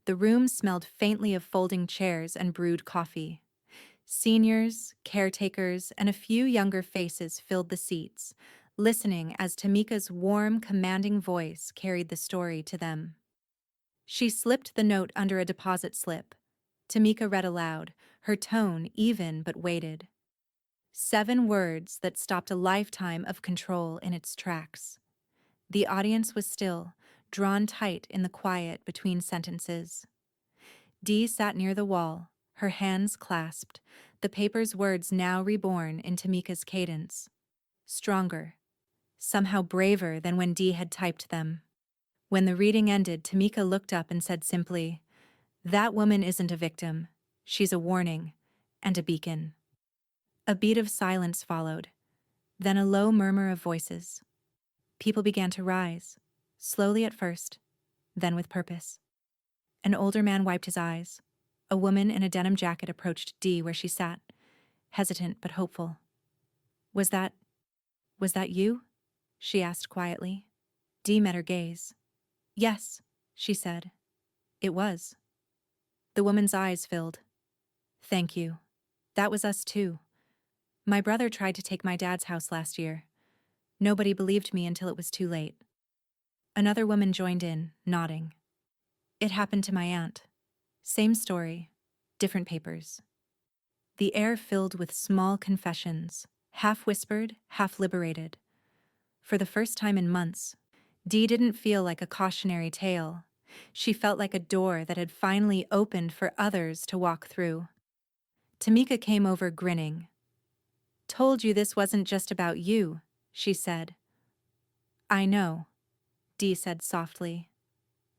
The room smelled faintly of folding chairs and brewed coffee. Seniors, caretakers, and a few younger faces filled the seats, listening as Tamika's warm, commanding voice carried the story to them. She slipped the note under a deposit slip. Tamika read aloud, her tone even but weighted. 7 words that stopped a lifetime of control in its tracks. The audience was still, drawn tight in the quiet between sentences. Dee sat near the wall, her hands clasped, the paper's words now reborn in Tamika's cadence. Stronger, somehow braver than when Dee had typed them. When the reading ended, Tamika looked up and said simply, "That woman isn't a victim. She's a warning and a beacon." A beat of silence followed, then a low murmur of voices. People began to rise, slowly at first, then with purpose. An older man wiped his eyes. A woman in a denim jacket approached Dee where she sat, hesitant but hopeful. Was that you?" she asked quietly. Dee met her gaze. "Yes," she said. "It was." The woman's eyes filled. "Thank you. That was us too. My brother tried to take my dad's house last year. Nobody believed me until it was too late." Another woman joined in, nodding. "It happened to my aunt. Same story, different papers." The air filled with small confessions, half whispered, half liberated. For the first time in months, Dee didn't feel like a cautionary tale. She felt like a door that had finally opened for others to walk through. Tamika came over grinning. "Told you this wasn't just about you," she said. "I know," Dee said softly.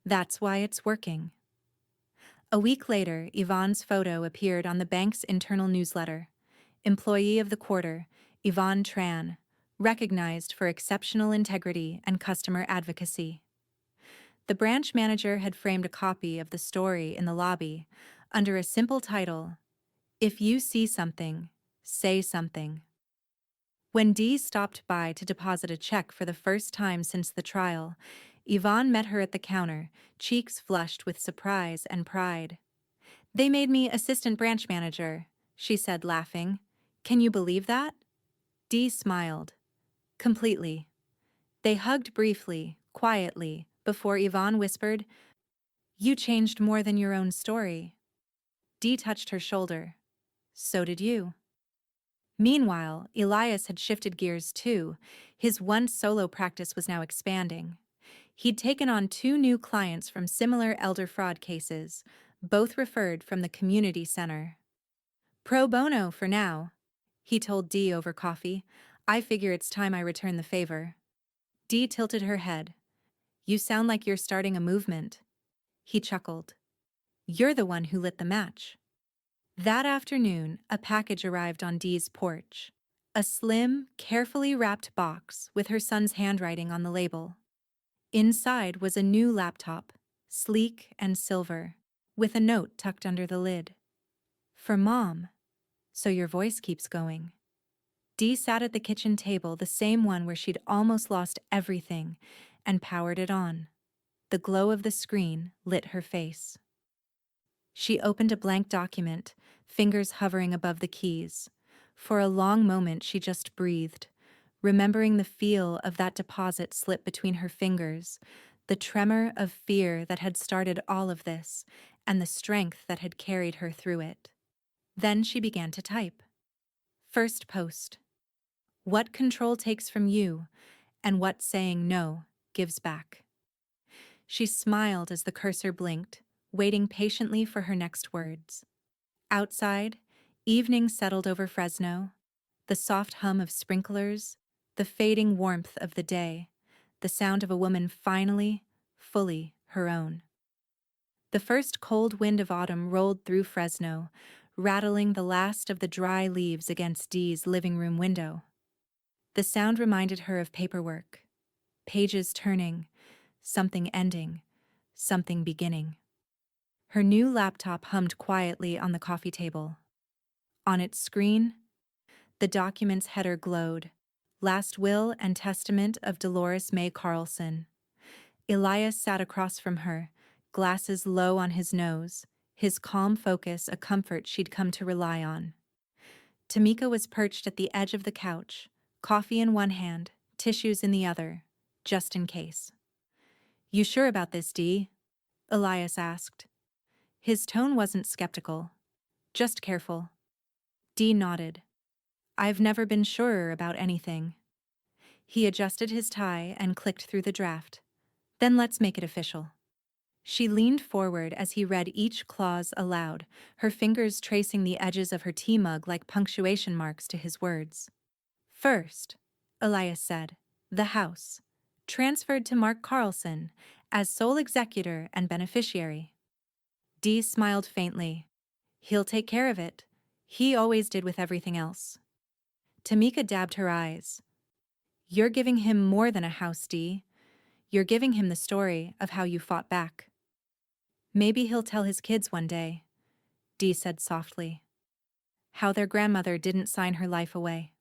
"That's why it's working." A week later, Yvonne's photo appeared on the bank's internal newsletter. Employee of the Quarter, Yvonne Tran, recognized for exceptional integrity and customer advocacy. The branch manager had framed a copy of the story in the lobby under a simple title, "If you see something, say something." When Dee stopped by to deposit a check for the first time since the trial, Yvonne met her at the counter, cheeks flushed with surprise and pride. "They made me assistant branch manager," she said, laughing. "Can you believe that?" Dee smiled. "Completely." They hugged briefly, quietly, before Yvonne whispered, "You changed more than your own story." Dee touched her shoulder. "So did you." Meanwhile, Elias had shifted gears too. His once solo practice was now expanding. He'd taken on 2 new clients from similar elder fraud cases, both referred from the community center. "Pro bono for now," he told Dee over coffee. "I figure it's time I return the favor." Dee tilted her head. "You sound like you're starting a movement." He chuckled. "You're the one who lit the match." That afternoon, a package arrived on Dee's porch. A slim, carefully wrapped box with her son's handwriting on the label. Inside was a new laptop, sleek and silver, with a note tucked under the lid. "For Mom, so your voice keeps going." Dee sat at the kitchen table, the same one where she'd almost lost everything, and powered it on. The glow of the screen lit her face. She opened a blank document, fingers hovering above the keys. For a long moment she just breathed, remembering the feel of that deposit slip between her fingers, the tremor of fear that had started all of this, and the strength that had carried her through it. Then she began to type. First post. What control takes from you, and what saying no gives back. She smiled as the cursor blinked, waiting patiently for her next words. Outside, evening settled over Fresno, the soft hum of sprinklers, the fading warmth of the day, the sound of a woman finally, fully her own. The first cold wind of autumn rolled through Fresno, rattling the last of the dry leaves against Dee's living room window. The sound reminded her of paperwork. Pages turning, something ending, something beginning. Her new laptop hummed quietly on the coffee table. On its screen, the document's header glowed. Last Will and Testament of Dolores May Carlson. Elias sat across from her, glasses low on his nose, his calm focus a comfort she'd come to rely on. Tamika was perched at the edge of the couch, coffee in one hand, tissues in the other, just in case. "You sure about this, Dee?" Elias asked. His tone wasn't skeptical, just careful. Dee nodded. "I've never been surer about anything." He adjusted his tie and clicked through the draft. "Then let's make it official." She leaned forward as he read each clause aloud, her fingers tracing the edges of her tea mug like punctuation marks to his words. "First," Elias said, "the house, transferred to Mark Carlson as sole executor and beneficiary." Dee smiled faintly. "He'll take care of it. He always did with everything else." Tamika dabbed her eyes. "You're giving him more than a house, Dee. You're giving him the story of how you fought back." "Maybe he'll tell his kids one day," Dee said softly. "How their grandmother didn't sign her life away."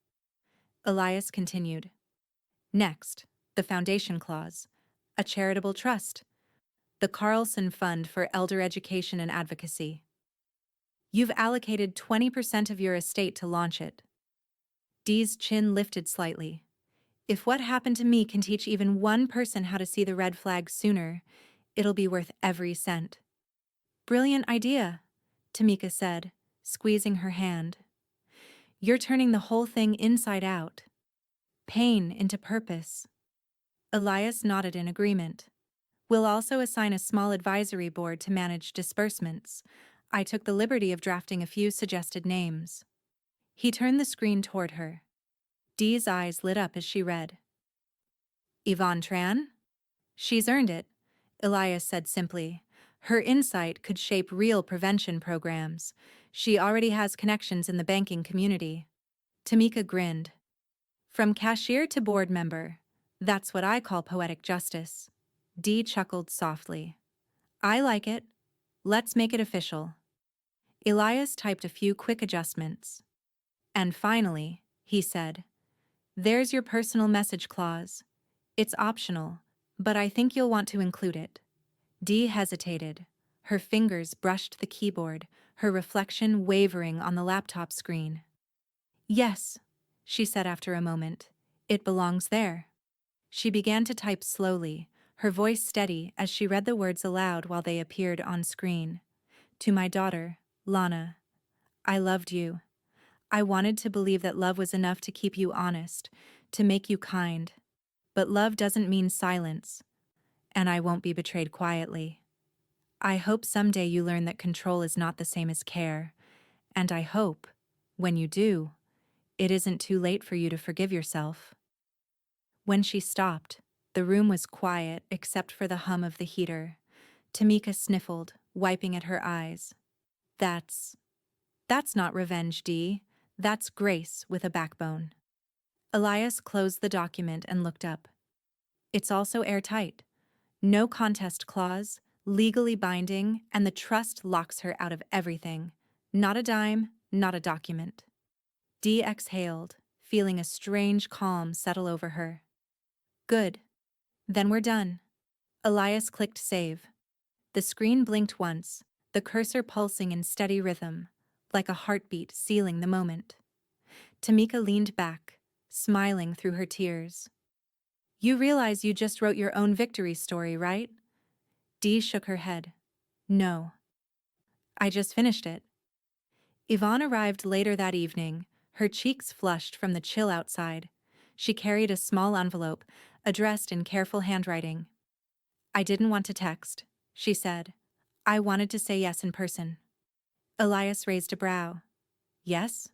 Elias continued. "Next, the foundation clause, a charitable trust, the Carlson Fund for Elder Education and Advocacy. You've allocated 20% of your estate to launch it." Dee's chin lifted slightly. "If what happened to me can teach even one person how to see the red flag sooner, it'll be worth every cent." "Brilliant idea," Tamika said, squeezing her hand. "You're turning the whole thing inside out. Pain into purpose." Elias nodded in agreement. "We'll also assign a small advisory board to manage disbursements. I took the liberty of drafting a few suggested names." He turned the screen toward her. Dee's eyes lit up as she read. "Yvonne Tran? She's earned it," Elias said simply. "Her insight could shape real prevention programs. She already has connections in the banking community." Tamika grinned. "From cashier to board member. That's what I call poetic justice." Dee chuckled softly. "I like it. Let's make it official." Elias typed a few quick adjustments. "And finally," he said, "there's your personal message clause. It's optional, but I think you'll want to include it." Dee hesitated. Her fingers brushed the keyboard, her reflection wavering on the laptop screen. "Yes," she said after a moment. "It belongs there." She began to type slowly, her voice steady as she read the words aloud while they appeared on screen. "To my daughter, Lana, I loved you. I wanted to believe that love was enough to keep you honest, to make you kind. But love doesn't mean silence, and I won't be betrayed quietly. I hope someday you learn that control is not the same as care, and I hope, when you do, it isn't too late for you to forgive yourself." When she stopped, the room was quiet except for the hum of the heater. Tamika sniffled, wiping at her eyes. That's not revenge, Dee. That's grace with a backbone." Elias closed the document and looked up. "It's also airtight. No contest clause, legally binding, and the trust locks her out of everything. Not a dime, not a document." Dee exhaled, feeling a strange calm settle over her. "Good. Then we're done." Elias clicked save. The screen blinked once, the cursor pulsing in steady rhythm, like a heartbeat sealing the moment. Tamika leaned back, smiling through her tears. "You realize you just wrote your own victory story, right?" Dee shook her head. "No. I just finished it." Yvonne arrived later that evening, her cheeks flushed from the chill outside. She carried a small envelope, addressed in careful handwriting. "I didn't want to text," she said. "I wanted to say yes in person." Elias raised a brow. "Yes?"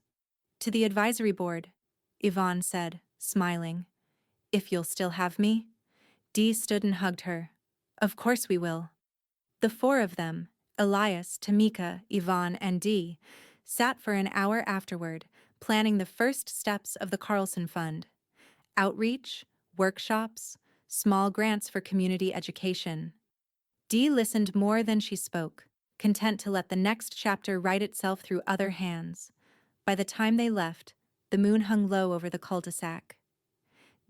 "To the advisory board," Yvonne said, smiling. "If you'll still have me?" Dee stood and hugged her. "Of course we will." The four of them, Elias, Tamika, Yvonne, and Dee, sat for an hour afterward, planning the first steps of the Carlson Fund: outreach, workshops, small grants for community education. Dee listened more than she spoke, content to let the next chapter write itself through other hands. By the time they left, the moon hung low over the cul-de-sac.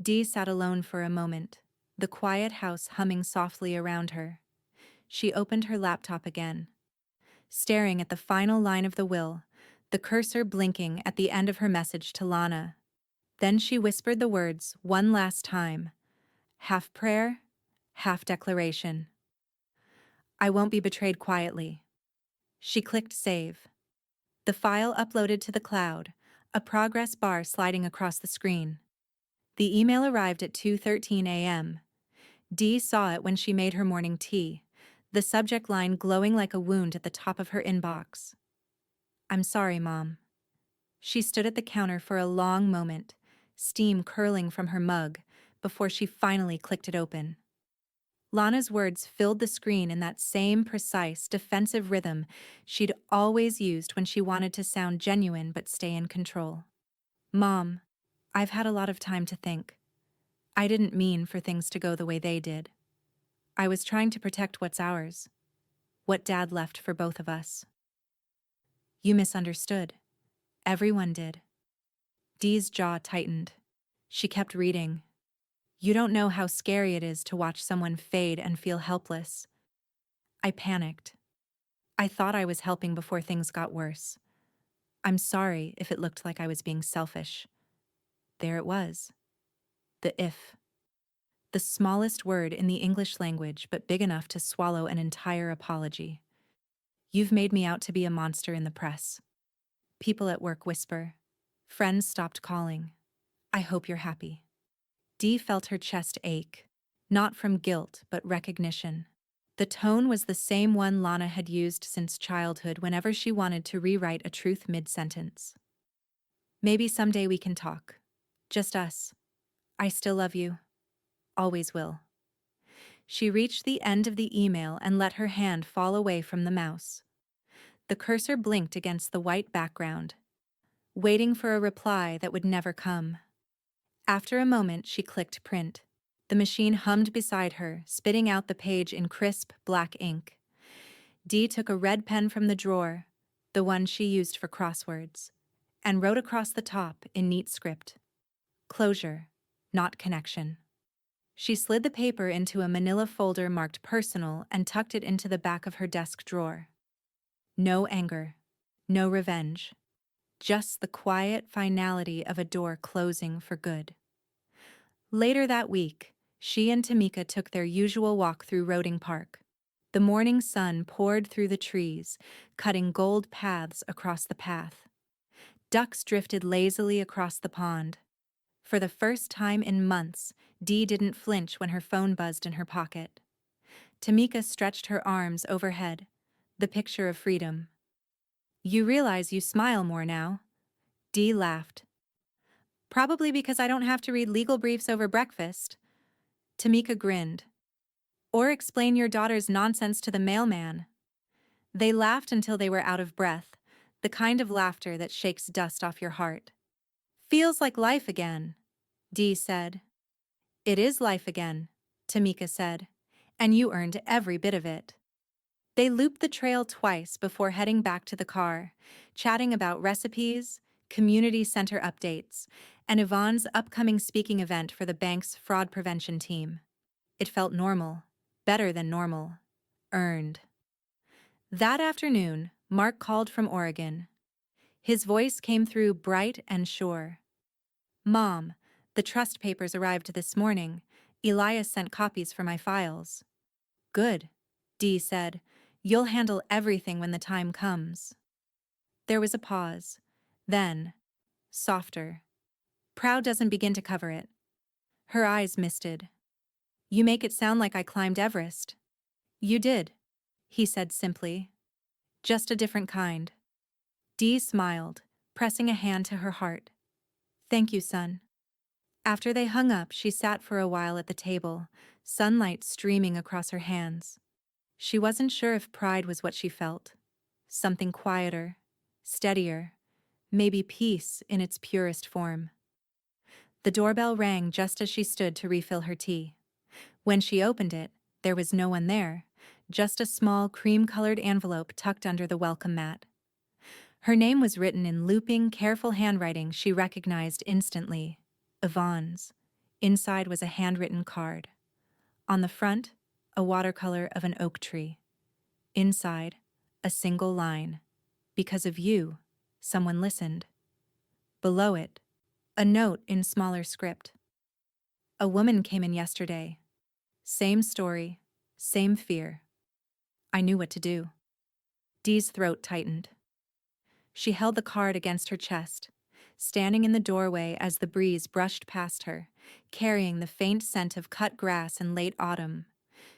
Dee sat alone for a moment, the quiet house humming softly around her. She opened her laptop again, staring at the final line of the will, the cursor blinking at the end of her message to Lana. Then she whispered the words one last time, half prayer, half declaration. I won't be betrayed quietly. She clicked save. The file uploaded to the cloud, a progress bar sliding across the screen. The email arrived at 2:13 a.m. Dee saw it when she made her morning tea, the subject line glowing like a wound at the top of her inbox. I'm sorry, Mom. She stood at the counter for a long moment, steam curling from her mug, before she finally clicked it open. Lana's words filled the screen in that same precise, defensive rhythm she'd always used when she wanted to sound genuine but stay in control. Mom, I've had a lot of time to think. I didn't mean for things to go the way they did. I was trying to protect what's ours, what Dad left for both of us. You misunderstood. Everyone did. Dee's jaw tightened. She kept reading. You don't know how scary it is to watch someone fade and feel helpless. I panicked. I thought I was helping before things got worse. I'm sorry if it looked like I was being selfish. There it was. The if. The smallest word in the English language, but big enough to swallow an entire apology. You've made me out to be a monster in the press. People at work whisper. Friends stopped calling. I hope you're happy. Dee felt her chest ache, not from guilt but recognition. The tone was the same one Lana had used since childhood whenever she wanted to rewrite a truth mid-sentence. Maybe someday we can talk. Just us. I still love you. Always will. She reached the end of the email and let her hand fall away from the mouse. The cursor blinked against the white background, waiting for a reply that would never come. After a moment, she clicked print. The machine hummed beside her, spitting out the page in crisp, black ink. Dee took a red pen from the drawer, the one she used for crosswords, and wrote across the top in neat script. Closure, not connection. She slid the paper into a manila folder marked personal and tucked it into the back of her desk drawer. No anger, no revenge, just the quiet finality of a door closing for good. Later that week, she and Tamika took their usual walk through Roding Park. The morning sun poured through the trees, cutting gold paths across the path. Ducks drifted lazily across the pond. For the first time in months, Dee didn't flinch when her phone buzzed in her pocket. Tamika stretched her arms overhead, the picture of freedom. You realize you smile more now? Dee laughed. Probably because I don't have to read legal briefs over breakfast. Tamika grinned. Or explain your daughter's nonsense to the mailman. They laughed until they were out of breath, the kind of laughter that shakes dust off your heart. Feels like life again, Dee said. It is life again, Tamika said, and you earned every bit of it. They looped the trail twice before heading back to the car, chatting about recipes, community center updates, and Yvonne's upcoming speaking event for the bank's fraud prevention team. It felt normal, better than normal, earned. That afternoon, Mark called from Oregon. His voice came through bright and sure. Mom, the trust papers arrived this morning. Elias sent copies for my files. Good, Dee said. You'll handle everything when the time comes. There was a pause. Then, softer. Proud doesn't begin to cover it. Her eyes misted. You make it sound like I climbed Everest. You did, he said simply. Just a different kind. Dee smiled, pressing a hand to her heart. Thank you, son. After they hung up, she sat for a while at the table, sunlight streaming across her hands. She wasn't sure if pride was what she felt. Something quieter, steadier, maybe peace in its purest form. The doorbell rang just as she stood to refill her tea. When she opened it, there was no one there, just a small cream-colored envelope tucked under the welcome mat. Her name was written in looping, careful handwriting she recognized instantly. Yvonne's. Inside was a handwritten card. On the front, a watercolor of an oak tree. Inside, a single line. Because of you, someone listened. Below it, a note in smaller script. A woman came in yesterday. Same story, same fear. I knew what to do. Dee's throat tightened. She held the card against her chest, standing in the doorway as the breeze brushed past her, carrying the faint scent of cut grass in late autumn.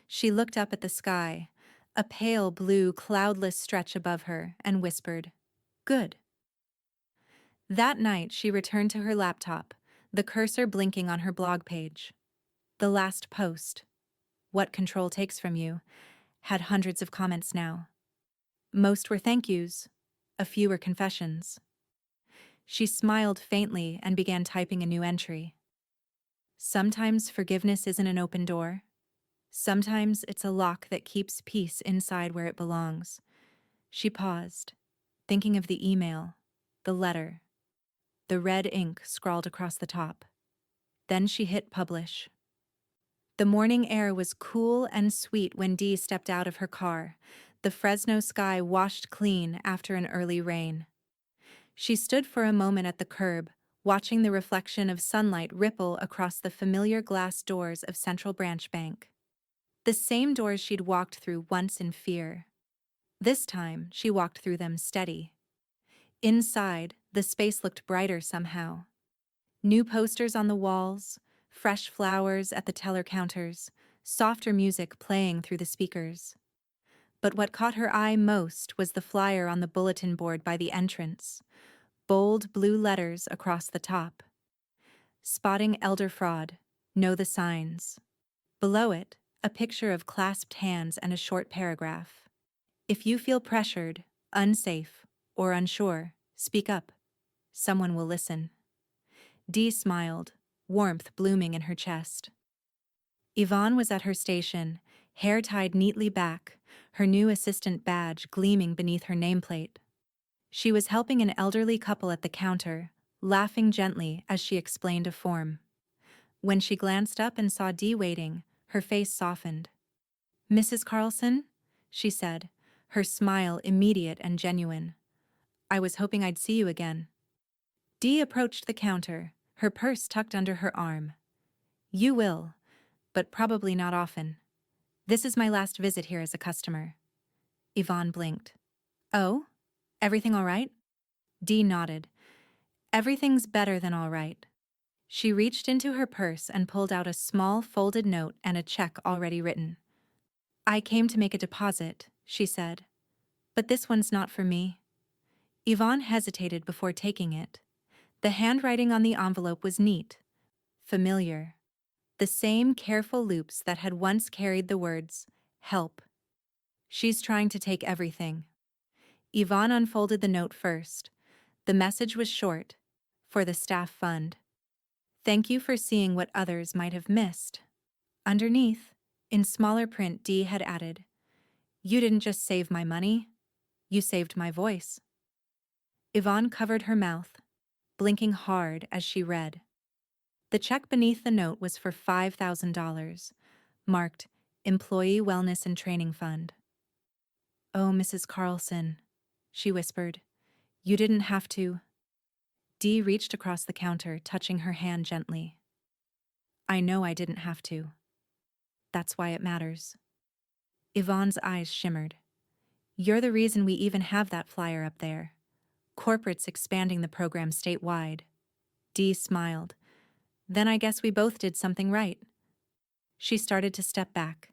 She looked up at the sky, a pale blue, cloudless stretch above her, and whispered, "Good." That night, she returned to her laptop, the cursor blinking on her blog page. The last post, "What control takes from you," had hundreds of comments now. Most were thank yous, a few were confessions. She smiled faintly and began typing a new entry. Sometimes forgiveness isn't an open door. Sometimes it's a lock that keeps peace inside where it belongs. She paused, thinking of the email, the letter, the red ink scrawled across the top. Then she hit publish. The morning air was cool and sweet when Dee stepped out of her car, the Fresno sky washed clean after an early rain. She stood for a moment at the curb, watching the reflection of sunlight ripple across the familiar glass doors of Central Branch Bank. The same doors she'd walked through once in fear. This time, she walked through them steady. Inside, the space looked brighter somehow. New posters on the walls, fresh flowers at the teller counters, softer music playing through the speakers. But what caught her eye most was the flyer on the bulletin board by the entrance. Bold blue letters across the top. Spotting elder fraud. Know the signs. Below it, a picture of clasped hands and a short paragraph. If you feel pressured, unsafe, or unsure, speak up. Someone will listen. Dee smiled, warmth blooming in her chest. Yvonne was at her station, hair tied neatly back, her new assistant badge gleaming beneath her nameplate. She was helping an elderly couple at the counter, laughing gently as she explained a form. When she glanced up and saw Dee waiting, her face softened. "Mrs. Carlson?" she said, her smile immediate and genuine. "I was hoping I'd see you again." Dee approached the counter, her purse tucked under her arm. "You will, but probably not often. This is my last visit here as a customer." Yvonne blinked. "Oh? Everything all right?" Dee nodded. "Everything's better than all right." She reached into her purse and pulled out a small folded note and a check already written. "I came to make a deposit," she said. "But this one's not for me." Yvonne hesitated before taking it. The handwriting on the envelope was neat, familiar. The same careful loops that had once carried the words, "Help." "She's trying to take everything." Yvonne unfolded the note first. The message was short, for the staff fund. "Thank you for seeing what others might have missed." Underneath, in smaller print, Dee had added, "You didn't just save my money, you saved my voice." Yvonne covered her mouth, blinking hard as she read. The check beneath the note was for $5,000, marked Employee Wellness and Training Fund. "Oh, Mrs. Carlson," she whispered, "you didn't have to." Dee reached across the counter, touching her hand gently. "I know I didn't have to. That's why it matters." Yvonne's eyes shimmered. "You're the reason we even have that flyer up there. Corporate's expanding the program statewide." Dee smiled. "Then I guess we both did something right." She started to step back.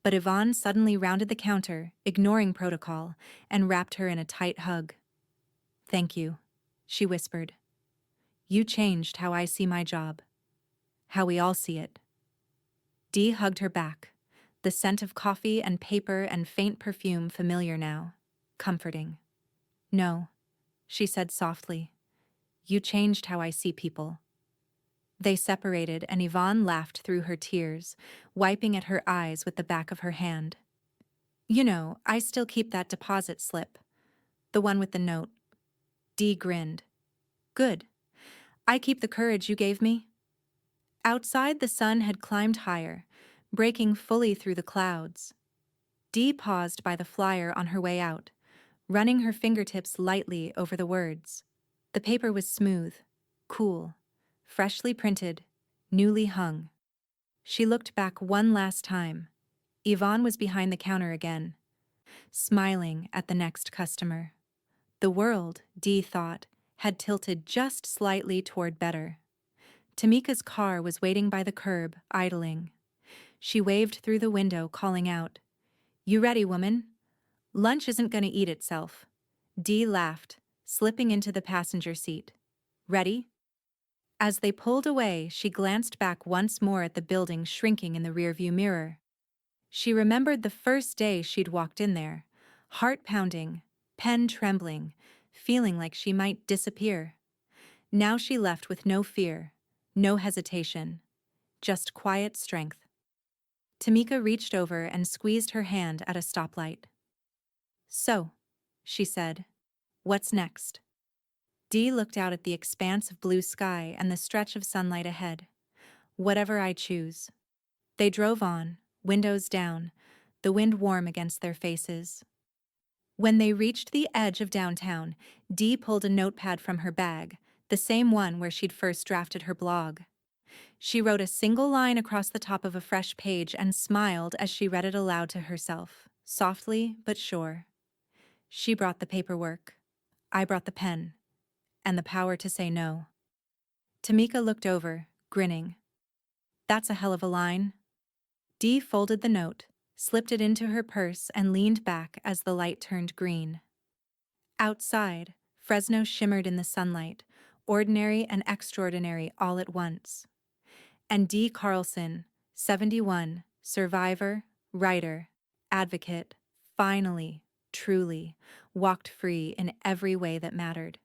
But Yvonne suddenly rounded the counter, ignoring protocol, and wrapped her in a tight hug. "Thank you," she whispered. "You changed how I see my job. How we all see it." Dee hugged her back, The scent of coffee and paper and faint perfume familiar now. Comforting. No, she said softly. You changed how I see people. They separated and Yvonne laughed through her tears, wiping at her eyes with the back of her hand. You know, I still keep that deposit slip. The one with the note. Dee grinned. Good. I keep the courage you gave me. Outside, the sun had climbed higher, breaking fully through the clouds. Dee paused by the flyer on her way out, running her fingertips lightly over the words. The paper was smooth, cool, freshly printed, newly hung. She looked back one last time. Yvonne was behind the counter again, smiling at the next customer. The world, Dee thought, had tilted just slightly toward better. Tamika's car was waiting by the curb, idling. She waved through the window, calling out, You ready, woman? Lunch isn't going to eat itself. Dee laughed, slipping into the passenger seat. Ready? As they pulled away, she glanced back once more at the building shrinking in the rearview mirror. She remembered the first day she'd walked in there, heart pounding, pen trembling, feeling like she might disappear. Now she left with no fear, no hesitation, just quiet strength. Tamika reached over and squeezed her hand at a stoplight. So, she said, what's next? Dee looked out at the expanse of blue sky and the stretch of sunlight ahead. Whatever I choose. They drove on, windows down, the wind warm against their faces. When they reached the edge of downtown, Dee pulled a notepad from her bag, the same one where she'd first drafted her blog. She wrote a single line across the top of a fresh page and smiled as she read it aloud to herself, softly but sure. She brought the paperwork. I brought the pen. And the power to say no. Tamika looked over, grinning. That's a hell of a line. Dee folded the note, slipped it into her purse, and leaned back as the light turned green. Outside, Fresno shimmered in the sunlight, ordinary and extraordinary all at once. And Dee Carlson, 71, survivor, writer, advocate, finally, truly, walked free in every way that mattered.